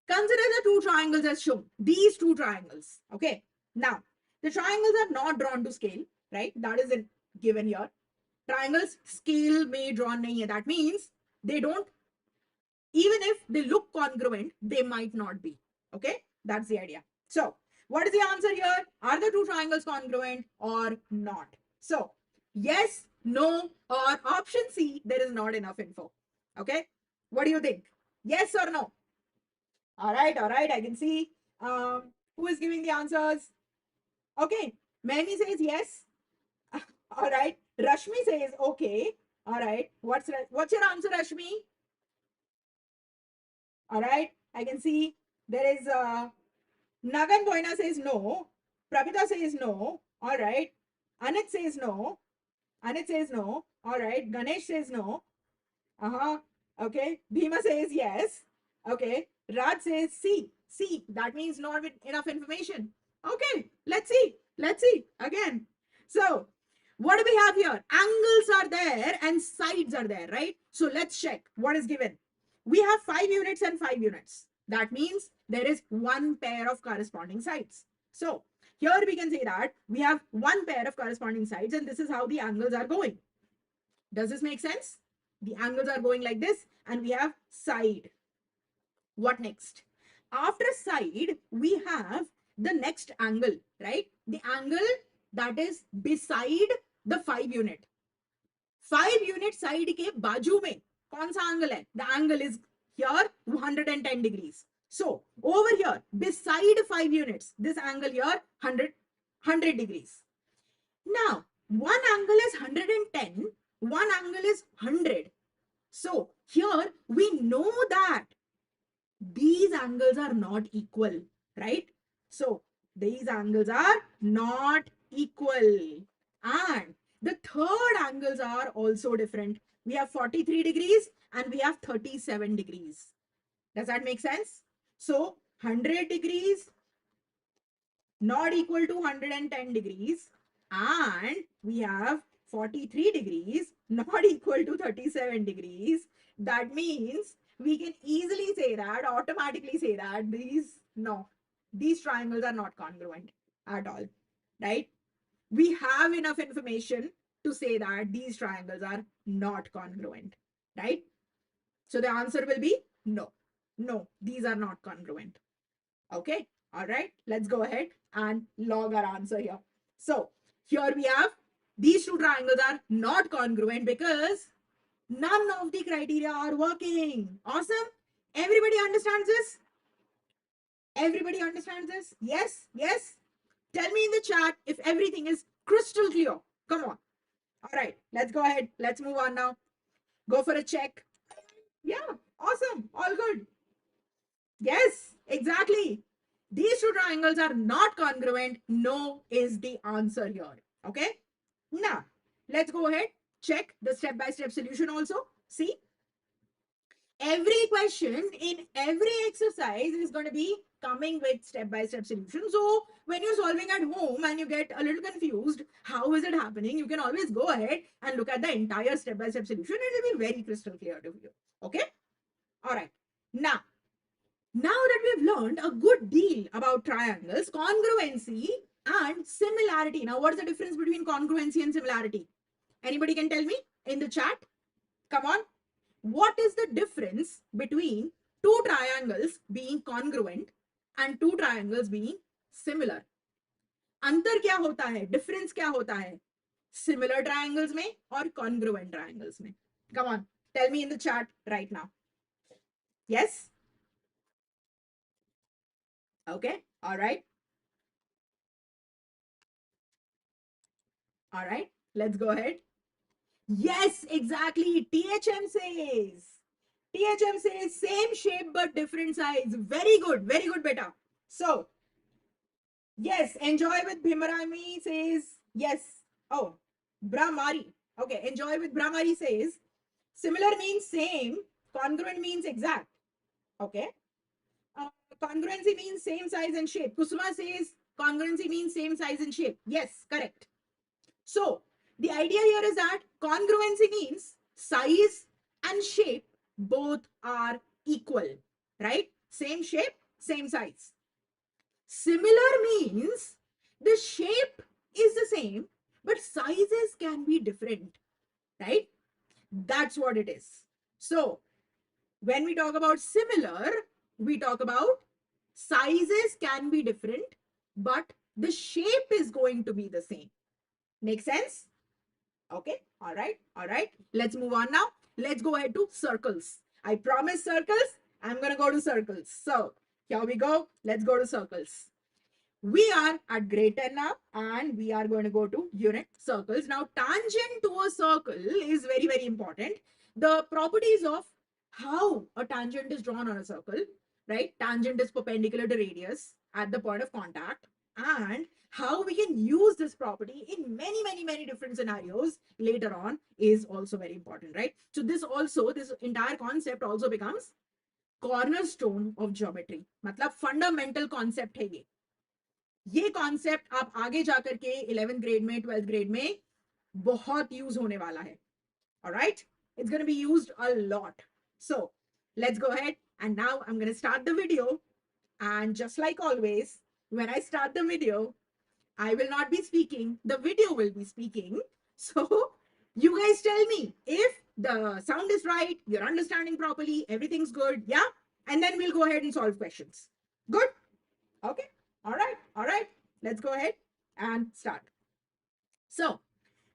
Consider the two triangles as shown. These two triangles. Okay. Now, the triangles are not drawn to scale, right? That is given here. Triangles scale may drawn nahi hai. That means they don't Even if they look congruent, they might not be. Okay, that's the idea. So what is the answer here? Are the two triangles congruent or not? So yes, no, or option C, there is not enough info. Okay, what do you think? Yes or no? All right, I can see who is giving the answers. Okay, Mehmi says yes. All right, Rashmi says okay. All right, what's your answer, Rashmi? All right, I can see there is Nagan Boina says no. Prabita says no. All right. Anit says no. Anit says no. All right. Ganesh says no. Uh-huh. Okay. Bhima says yes. Okay. Raj says C. C. That means not with enough information. Okay. Let's see. Let's see again. So, what do we have here? Angles are there and sides are there, right? So, let's check what is given. We have 5 units and 5 units. That means there is one pair of corresponding sides. So, here we can say that we have one pair of corresponding sides and this is how the angles are going. Does this make sense? The angles are going like this and we have side. What next? After side, we have the next angle, right? The angle that is beside the 5 unit. 5 unit side के बाजू में कौन सा angle है? The angle is here 110 degrees. So over here, beside 5 units, this angle here 100 degrees. Now, one angle is 110, one angle is 100. So here we know that these angles are not equal, right? So these angles are not equal. And the third angles are also different. We have 43 degrees and we have 37 degrees. Does that make sense? So 100 degrees not equal to 110 degrees, and we have 43 degrees not equal to 37 degrees. That means we can easily say that, automatically say that these triangles are not congruent at all, right? We have enough information to say that these triangles are not congruent, right? So the answer will be no. No, these are not congruent. Okay. All right. Let's go ahead and log our answer here. So here we have these two triangles are not congruent because none of the criteria are working. Awesome. Everybody understands this? Everybody understands this? Yes. Yes. Tell me in the chat if everything is crystal clear. Come on. All right. Let's go ahead. Let's move on now. Go for a check. Yeah. Awesome. All good. Yes, exactly. These two triangles are not congruent. No is the answer here. Okay. Now, let's go ahead. Check the step-by-step solution also. See, every question in every exercise is going to be coming with step-by-step solution. So when you're solving at home and you get a little confused, how is it happening? You can always go ahead and look at the entire step-by-step solution. It will be very crystal clear to you. Okay. All right. Now that we've learned a good deal about triangles, congruency and similarity. Now, what's the difference between congruency and similarity? Anybody can tell me in the chat? Come on. What is the difference between two triangles being congruent and two triangles being similar? अंतर क्या होता है? Difference क्या होता है? Similar triangles में और congruent triangles में? Come on. Tell me in the chat right now. Yes? Okay. All right. All right. Let's go ahead. Yes, exactly. THM says same shape but different size. Very good. Very good, beta. So, yes, enjoy with Bhimarami says yes. Oh, Brahmari. Okay, enjoy with Brahmari says similar means same, congruent means exact. Okay. Uh, Congruency means same size and shape. Kusuma says congruency means same size and shape. Yes, correct. So the idea here is that congruency means size and shape both are equal, right? Same shape, same size. Similar means the shape is the same, but sizes can be different, right? That's what it is. So When we talk about similar, we talk about sizes can be different, but the shape is going to be the same. Make sense? Okay, all right. Let's move on now. Let's go ahead to circles. I promise circles. I'm gonna go to circles. So here we go. Let's go to circles. We are at grade 10 now, and we are going to go to unit circles. Now, tangent to a circle is very, very important. The properties of how a tangent is drawn on a circle, right? Tangent is perpendicular to radius at the point of contact, and how we can use this property in many, many, many different scenarios later on is also very important, right? So this entire concept also becomes cornerstone of geometry. मतलब fundamental concept है ये concept आप आगे जाकर के 11th grade में 12th grade में बहुत यूज होने वाला है. Alright, it's going to be used a lot. So let's go ahead, and now I'm going to start the video. And just like always, when I start the video, I will not be speaking, the video will be speaking. So you guys tell me if the sound is right, you're understanding properly, everything's good, yeah? And then we'll go ahead and solve questions. Good? Okay. All right. Let's go ahead and start. So,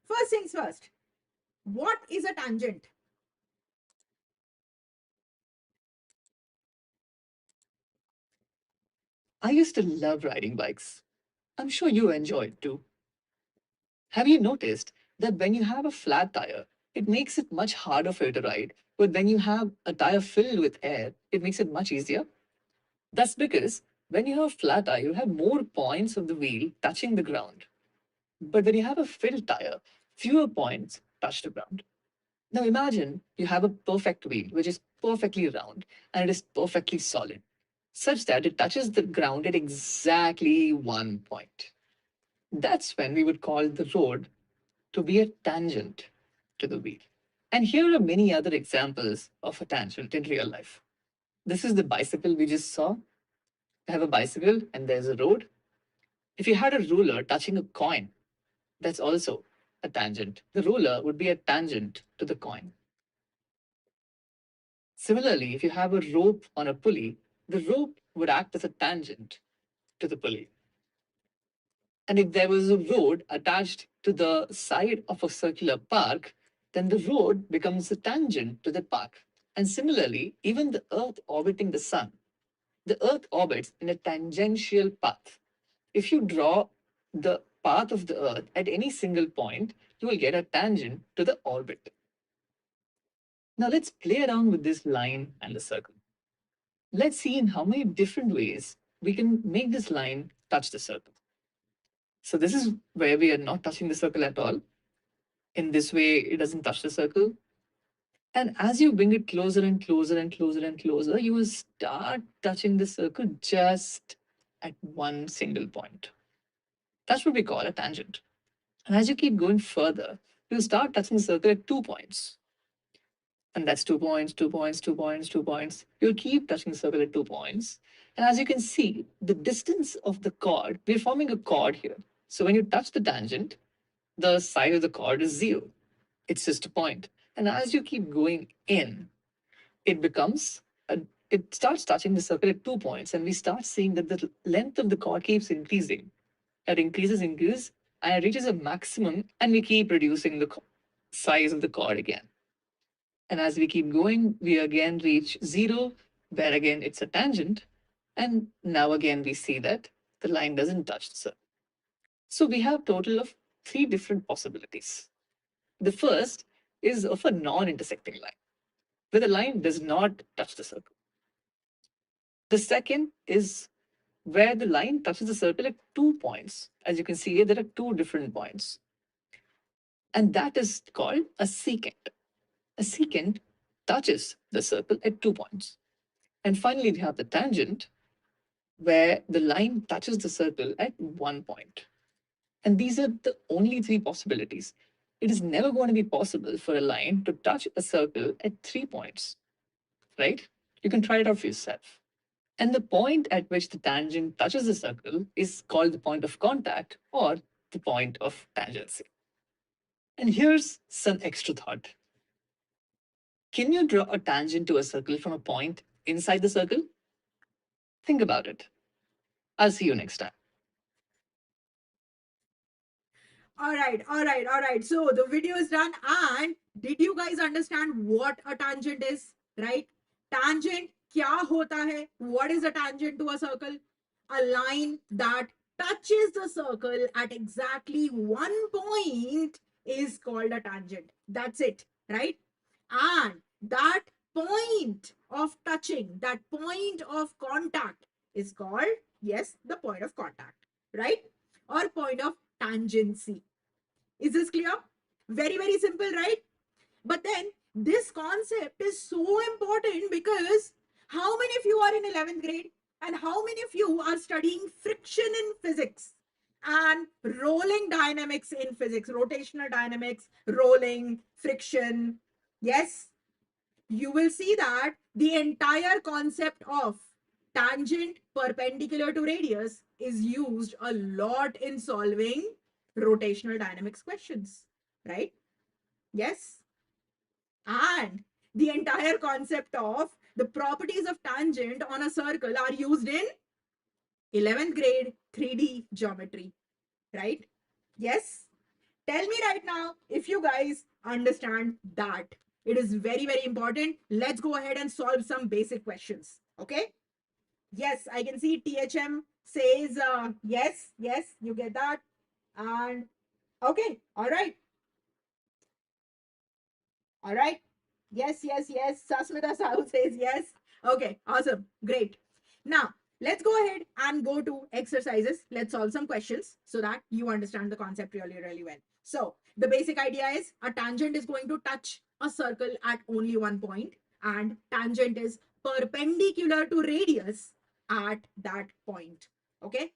first things first, what is a tangent? I used to love riding bikes. I'm sure you enjoy it too. Have you noticed that when you have a flat tire, it makes it much harder for you to ride, but when you have a tire filled with air, it makes it much easier? That's because when you have a flat tire, you have more points of the wheel touching the ground. But when you have a filled tire, fewer points touch the ground. Now imagine you have a perfect wheel, which is perfectly round and it is perfectly solid, such that it touches the ground at exactly 1 point. That's when we would call the road to be a tangent to the wheel. And here are many other examples of a tangent in real life. This is the bicycle we just saw. I have a bicycle and there's a road. If you had a ruler touching a coin, that's also a tangent. The ruler would be a tangent to the coin. Similarly, if you have a rope on a pulley, the rope would act as a tangent to the pulley. And if there was a road attached to the side of a circular park, then the road becomes a tangent to the park. And similarly, even the Earth orbiting the Sun, the Earth orbits in a tangential path. If you draw the path of the Earth at any single point, you will get a tangent to the orbit. Now let's play around with this line and the circle. Let's see in how many different ways we can make this line touch the circle. So this is where we are not touching the circle at all. In this way, it doesn't touch the circle. And as you bring it closer and closer and closer and closer, you will start touching the circle just at one single point. That's what we call a tangent. And as you keep going further, you'll start touching the circle at 2 points. And that's 2 points, 2 points, 2 points, 2 points. You'll keep touching the circle at 2 points. And as you can see, the distance of the chord, we're forming a chord here. So when you touch the tangent, the side of the chord is 0. It's just a point. And as you keep going in, it becomes it starts touching the circle at 2 points, and we start seeing that the length of the chord keeps increasing. It increases, and it reaches a maximum, and we keep reducing the size of the chord again. And as we keep going, we again reach 0, where again it's a tangent. And now again we see that the line doesn't touch the circle. So we have total of 3 different possibilities. The first is of a non-intersecting line, where the line does not touch the circle. The second is where the line touches the circle at 2 points. As you can see here, there are 2 different points. And that is called a secant. A secant touches the circle at 2 points. And finally, we have the tangent, where the line touches the circle at 1 point. And these are the only 3 possibilities. It is never going to be possible for a line to touch a circle at 3 points, right? You can try it out for yourself. And the point at which the tangent touches the circle is called the point of contact or the point of tangency. And here's some extra thought. Can you draw a tangent to a circle from a point inside the circle? Think about it. I'll see you next time. All right. So the video is done. And did you guys understand what a tangent is? Right? Tangent kya hota hai? What is a tangent to a circle? A line that touches the circle at exactly one point is called a tangent. That's it, right? And that point of touching, that point of contact is called, yes, the point of contact, right? Or point of tangency. Is this clear? Very, very simple, right? But then this concept is so important because how many of you are in 11th grade and how many of you are studying friction in physics and rolling dynamics in physics, rotational dynamics, rolling, friction? Yes, you will see that the entire concept of tangent perpendicular to radius is used a lot in solving rotational dynamics questions, right? Yes. And the entire concept of the properties of tangent on a circle are used in 11th grade 3D geometry, right? Yes. Tell me right now if you guys understand that. It is very, very important. Let's go ahead and solve some basic questions. Okay. Yes, I can see THM says yes, yes, you get that. And okay, all right. All right. Yes. Sasmita Sahu says yes. Okay, awesome. Great. Now, let's go ahead and go to exercises. Let's solve some questions so that you understand the concept really, really well. So, the basic idea is a tangent is going to touch a circle at only one point, and tangent is perpendicular to radius at that point. Okay.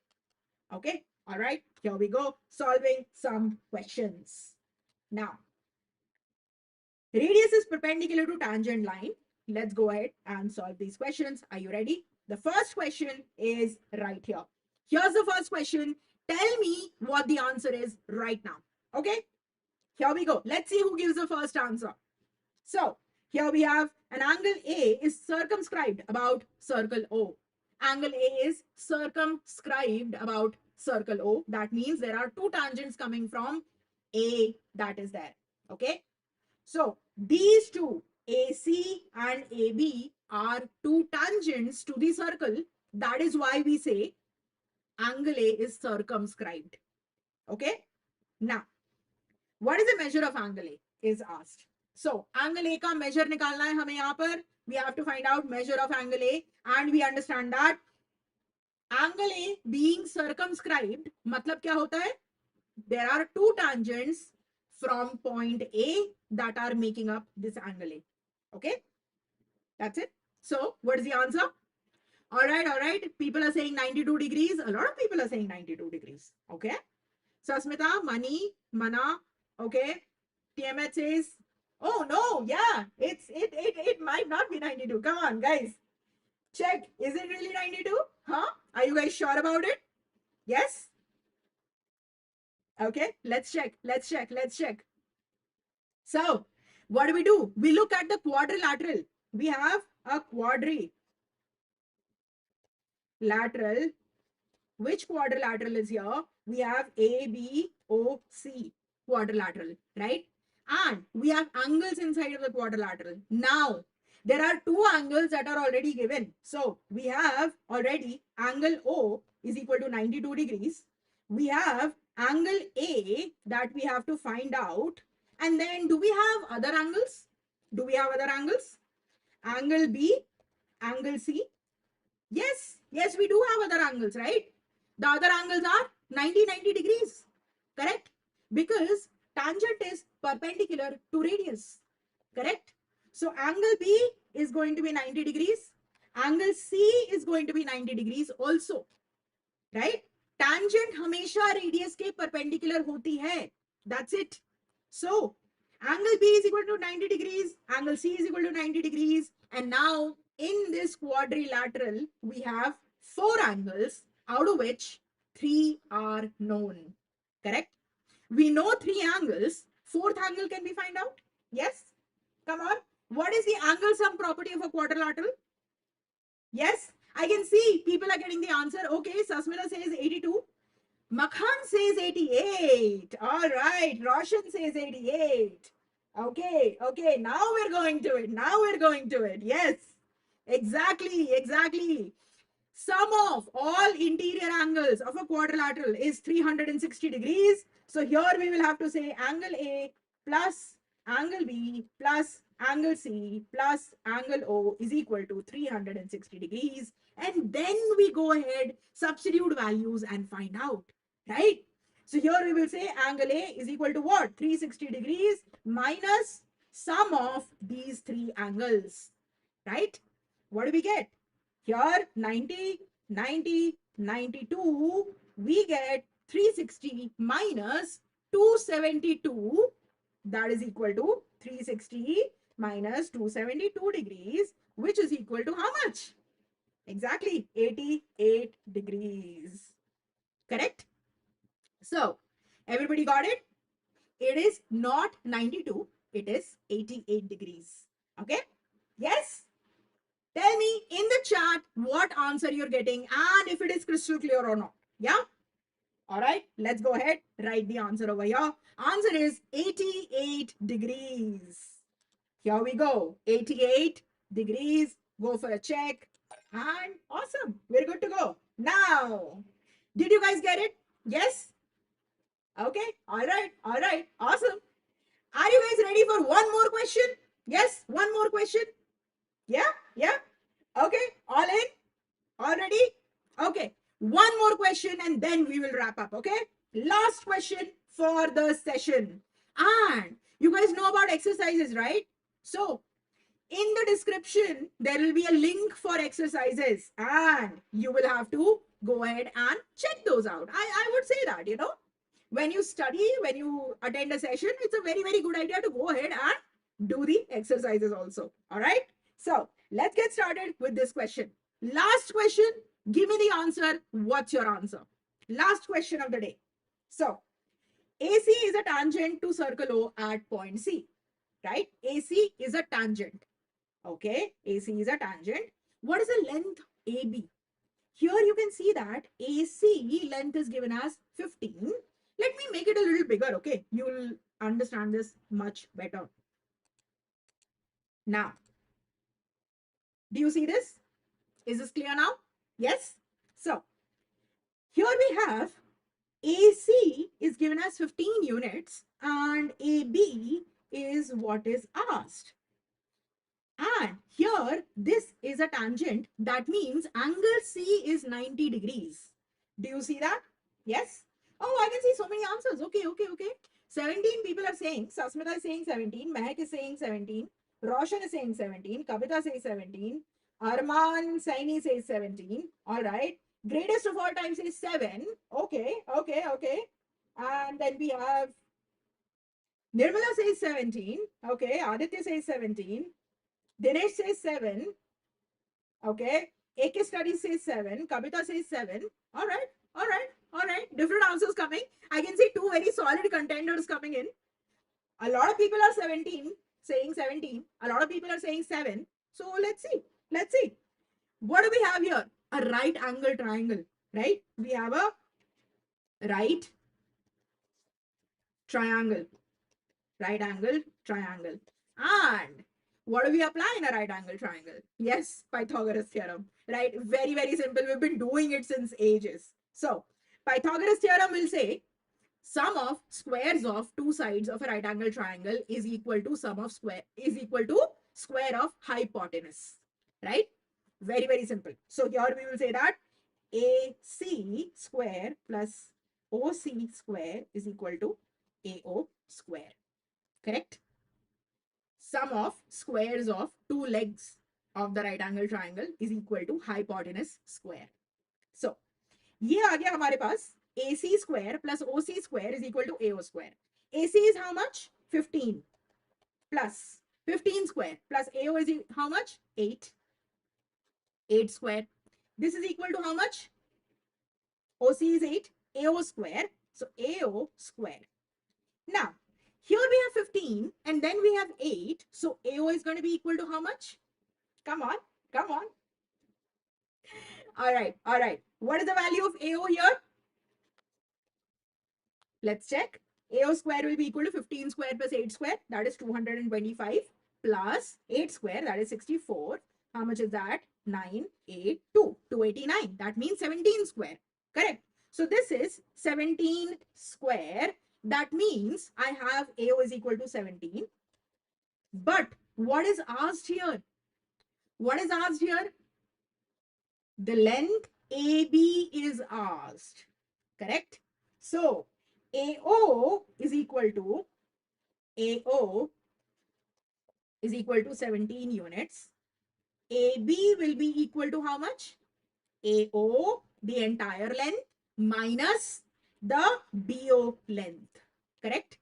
Okay. All right. Here we go. Solving some questions. Now, radius is perpendicular to tangent line. Let's go ahead and solve these questions. Are you ready? The first question is right here. Here's the first question. Tell me what the answer is right now. Okay, here we go. Let's see who gives the first answer. So here we have an angle A is circumscribed about circle O. Angle A is circumscribed about circle O. That means there are two tangents coming from A that is there. Okay. So these two, AC and AB, are two tangents to the circle. That is why we say angle A is circumscribed. Okay. Now, what is the measure of angle A is asked. So angle A का measure निकालना है हमें यहाँ पर. We have to find out measure of angle A, and we understand that angle A being circumscribed मतलब क्या होता है? There are two tangents from point A that are making up this angle A. Okay, that's it. So what is the answer? All right. People are saying 92 degrees. A lot of people are saying 92 degrees. Okay. Sasmita, Mani, Mana. Okay. TMH says, oh no, yeah, it might not be 92. Come on, guys. Check. Is it really 92? Huh? Are you guys sure about it? Yes? Okay, let's check. So, what do? We look at the quadrilateral. We have a quadrilateral. Which quadrilateral is here? We have ABOC quadrilateral, right? And we have angles inside of the quadrilateral. Now, there are two angles that are already given. So, we have already angle O is equal to 92 degrees. We have angle A that we have to find out. And then, do we have other angles? Angle B, angle C. Yes, we do have other angles, right? The other angles are 90 degrees, correct? Because tangent is perpendicular to radius, correct? So angle B is going to be 90 degrees. Angle C is going to be 90 degrees also, right? Tangent हमेशा radius के perpendicular होती है. That's it. So angle B is equal to 90 degrees. Angle C is equal to 90 degrees. And now in this quadrilateral, we have four angles, out of which three are known. Correct? We know three angles. Fourth angle can we find out? Yes? Come on. What is the angle sum property of a quadrilateral? Yes, I can see people are getting the answer. Okay, Sasmita says 82. Makhan says 88. All right, Roshan says 88. Okay, okay, now we're going to it. Now we're going to it. Yes, exactly, exactly. Sum of all interior angles of a quadrilateral is 360 degrees. So here we will have to say angle A plus angle B plus angle C plus angle O is equal to 360 degrees. And then we go ahead, substitute values and find out, right? So here we will say angle A is equal to what? 360 degrees minus sum of these three angles, right? What do we get? Here 90, 90, 92, we get 360 minus 272, that is equal to 360 minus 272 degrees, which is equal to how much? Exactly 88 degrees. Correct? So, everybody got it? It is not 92, it is 88 degrees. Okay? Yes? Tell me in the chat what answer you're getting and if it is crystal clear or not. Yeah? All right, let's go ahead. Write the answer over here. Answer is 88 degrees. Here we go. 88 degrees. Go for a check. And awesome. We're good to go. Now, did you guys get it? Yes? Okay. All right. All right. Awesome. Are you guys ready for one more question? Yes? One more question? Yeah? Yeah? Okay. All in? Already? Okay. One more question and then we will wrap up. Okay. Last question for the session. And you guys know about exercises, right? So in the description, there will be a link for exercises and you will have to go ahead and check those out. I would say that, when you study, when you attend a session, it's a very, very good idea to go ahead and do the exercises also. All right. So let's get started with this question. Last question. Give me the answer. What's your answer? Last question of the day. So AC is a tangent to circle O at point C, right? AC is a tangent. Okay, AC is a tangent. What is the length AB? Here you can see that AC length is given as 15. Let me make it a little bigger, okay? You will understand this much better. Now, do you see this? Is this clear now? Yes? So, here we have AC is given as 15 units and AB is what is asked. And here, this is a tangent. That means angle C is 90 degrees. Do you see that? Yes? Oh, I can see so many answers. Okay, okay, okay. 17 people are saying, Sasmita is saying 17, Mehak is saying 17, Roshan is saying 17, Kavita says 17, Arman Saini says 17. All right. Greatest of all time says 7. Okay, okay, okay. And then we have Nirmala says 17. Okay, Aditya says 17. Dinesh says 7. Okay. AK Study says 7. Kavita says 7. All right. All right. All right. Different answers coming. I can see two very solid contenders coming in. A lot of people are 17, saying 17. A lot of people are saying 7. So let's see. Let's see. What do we have here? A right angle triangle, right? We have a right triangle. Right angle triangle. And what do we apply in a right angle triangle? Yes, Pythagoras theorem, right? Very, very simple. We've been doing it since ages. So Pythagoras theorem will say sum of squares of two sides of a right angle triangle is equal to square of hypotenuse, right? Very, very simple. So here we will say that AC square plus OC square is equal to AO square. Correct? Sum of squares of two legs of the right angle triangle is equal to hypotenuse square. So, ये आ गया हमारे पास AC square plus OC square is equal to AO square. AC is how much? 15 plus 15 square plus AO is how much? 8. 8 square. This is equal to how much? OC is 8. AO square. So AO square. Now, Here we have 15 and then we have 8. So AO is going to be equal to how much? Come on, come on. All right, all right. What is the value of AO here? Let's check. AO square will be equal to 15 square plus 8 square. That is 225 plus 8 square. That is 64. How much is that? 982. 289. That means 17 square. Correct. So this is 17 square. That means I have AO is equal to 17. But what is asked here? What is asked here? The length AB is asked. Correct? So AO is equal to AO is equal to 17 units. AB will be equal to how much? AO, the entire length, minus the BO length. Correct?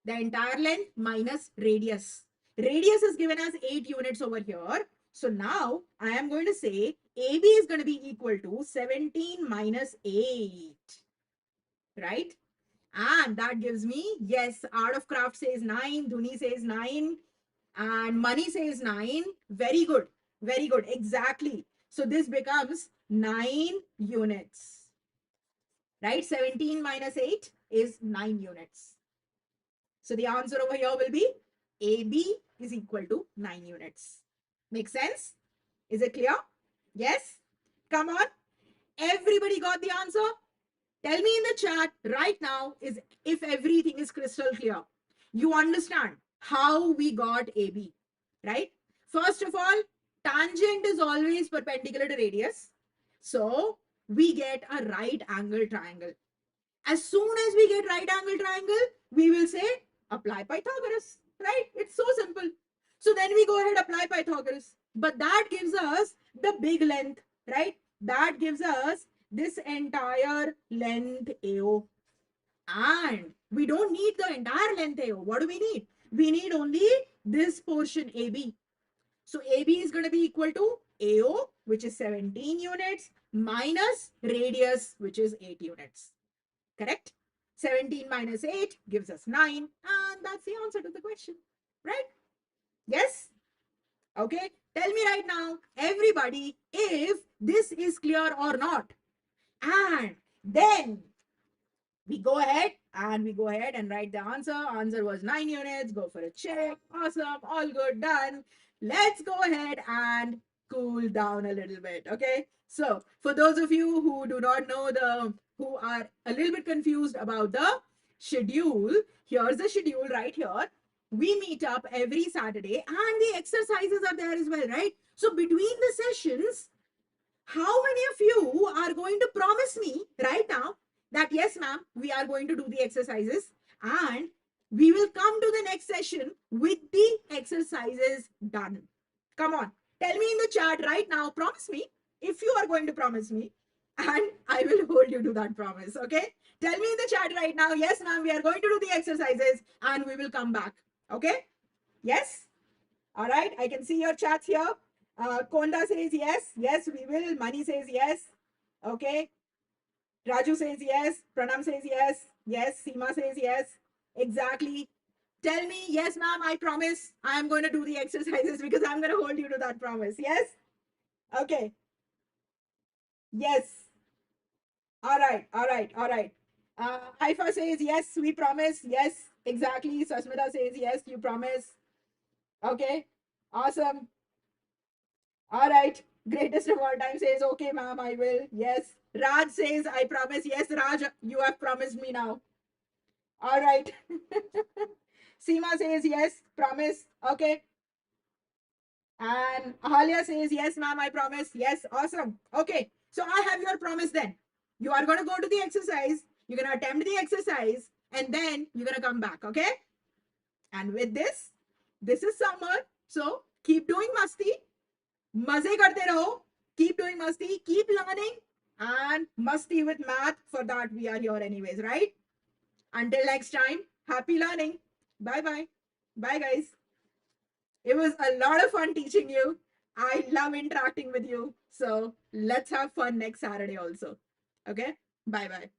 The entire length minus radius. Radius is given as 8 units over here. So now I am going to say AB is going to be equal to 17 minus 8. Right? And that gives me, yes, Art of Craft says 9, Dhuni says 9, and Money says 9. Very good. Very good. Exactly. So this becomes 9 units. Right? 17 minus 8 is 9 units. So the answer over here will be AB is equal to 9 units. Make sense? Is it clear? Yes? Come on. Everybody got the answer? Tell me in the chat right now is if everything is crystal clear. You understand how we got AB, right? First of all, tangent is always perpendicular to radius. So we get a right angle triangle. As soon as we get right angle triangle, we will say apply Pythagoras, right? It's so simple. So then we go ahead apply Pythagoras. But that gives us the big length, right? That gives us this entire length AO. And we don't need the entire length AO. What do we need? We need only this portion AB. So AB is going to be equal to AO, which is 17 units, minus radius, which is 8 units. Correct? 17 minus 8 gives us 9. And that's the answer to the question. Right? Yes? Okay. Tell me right now, everybody, if this is clear or not. And then we go ahead and write the answer. Answer was 9 units. Go for a check. Awesome. All good. Done. Let's go ahead and cool down a little bit. Okay. So for those of you who do not know who are a little bit confused about the schedule, here's the schedule right here. We meet up every Saturday and the exercises are there as well, right? So between the sessions, how many of you are going to promise me right now that yes, ma'am, we are going to do the exercises and we will come to the next session with the exercises done? Come on, tell me in the chat right now. Promise me if you are going to promise me, and I will hold you to that promise. Okay, tell me in the chat right now. Yes, ma'am, we are going to do the exercises and we will come back. Okay, yes. All right, I can see your chats here. Konda says yes. Yes, we will. Mani says yes. Okay. Raju says yes. Pranam says yes. Yes. Seema says yes. Exactly. Tell me, yes, ma'am, I promise I'm going to do the exercises because I'm going to hold you to that promise. Yes? Okay. Yes. All right. All right. All right. Haifa says yes, we promise. Yes, exactly. Sasmita says yes, you promise. Okay. Awesome. All right. Greatest of all time says, okay, ma'am, I will. Yes. Raj says, I promise. Yes, Raj, you have promised me now. All right. Seema says, yes, promise. Okay. And Ahalia says, yes, ma'am, I promise. Yes, awesome. Okay. So I have your promise then. You are going to go to the exercise. You're going to attempt the exercise. And then you're going to come back. Okay. And with this is summer. So keep doing masti. मजे करते रहो. Keep doing masti, keep learning, and masti with math. For that we are here anyways, right? Until next time, happy learning. Bye bye. Bye guys. It was a lot of fun teaching you. I love interacting with you. So let's have fun next Saturday also. Okay? Bye bye.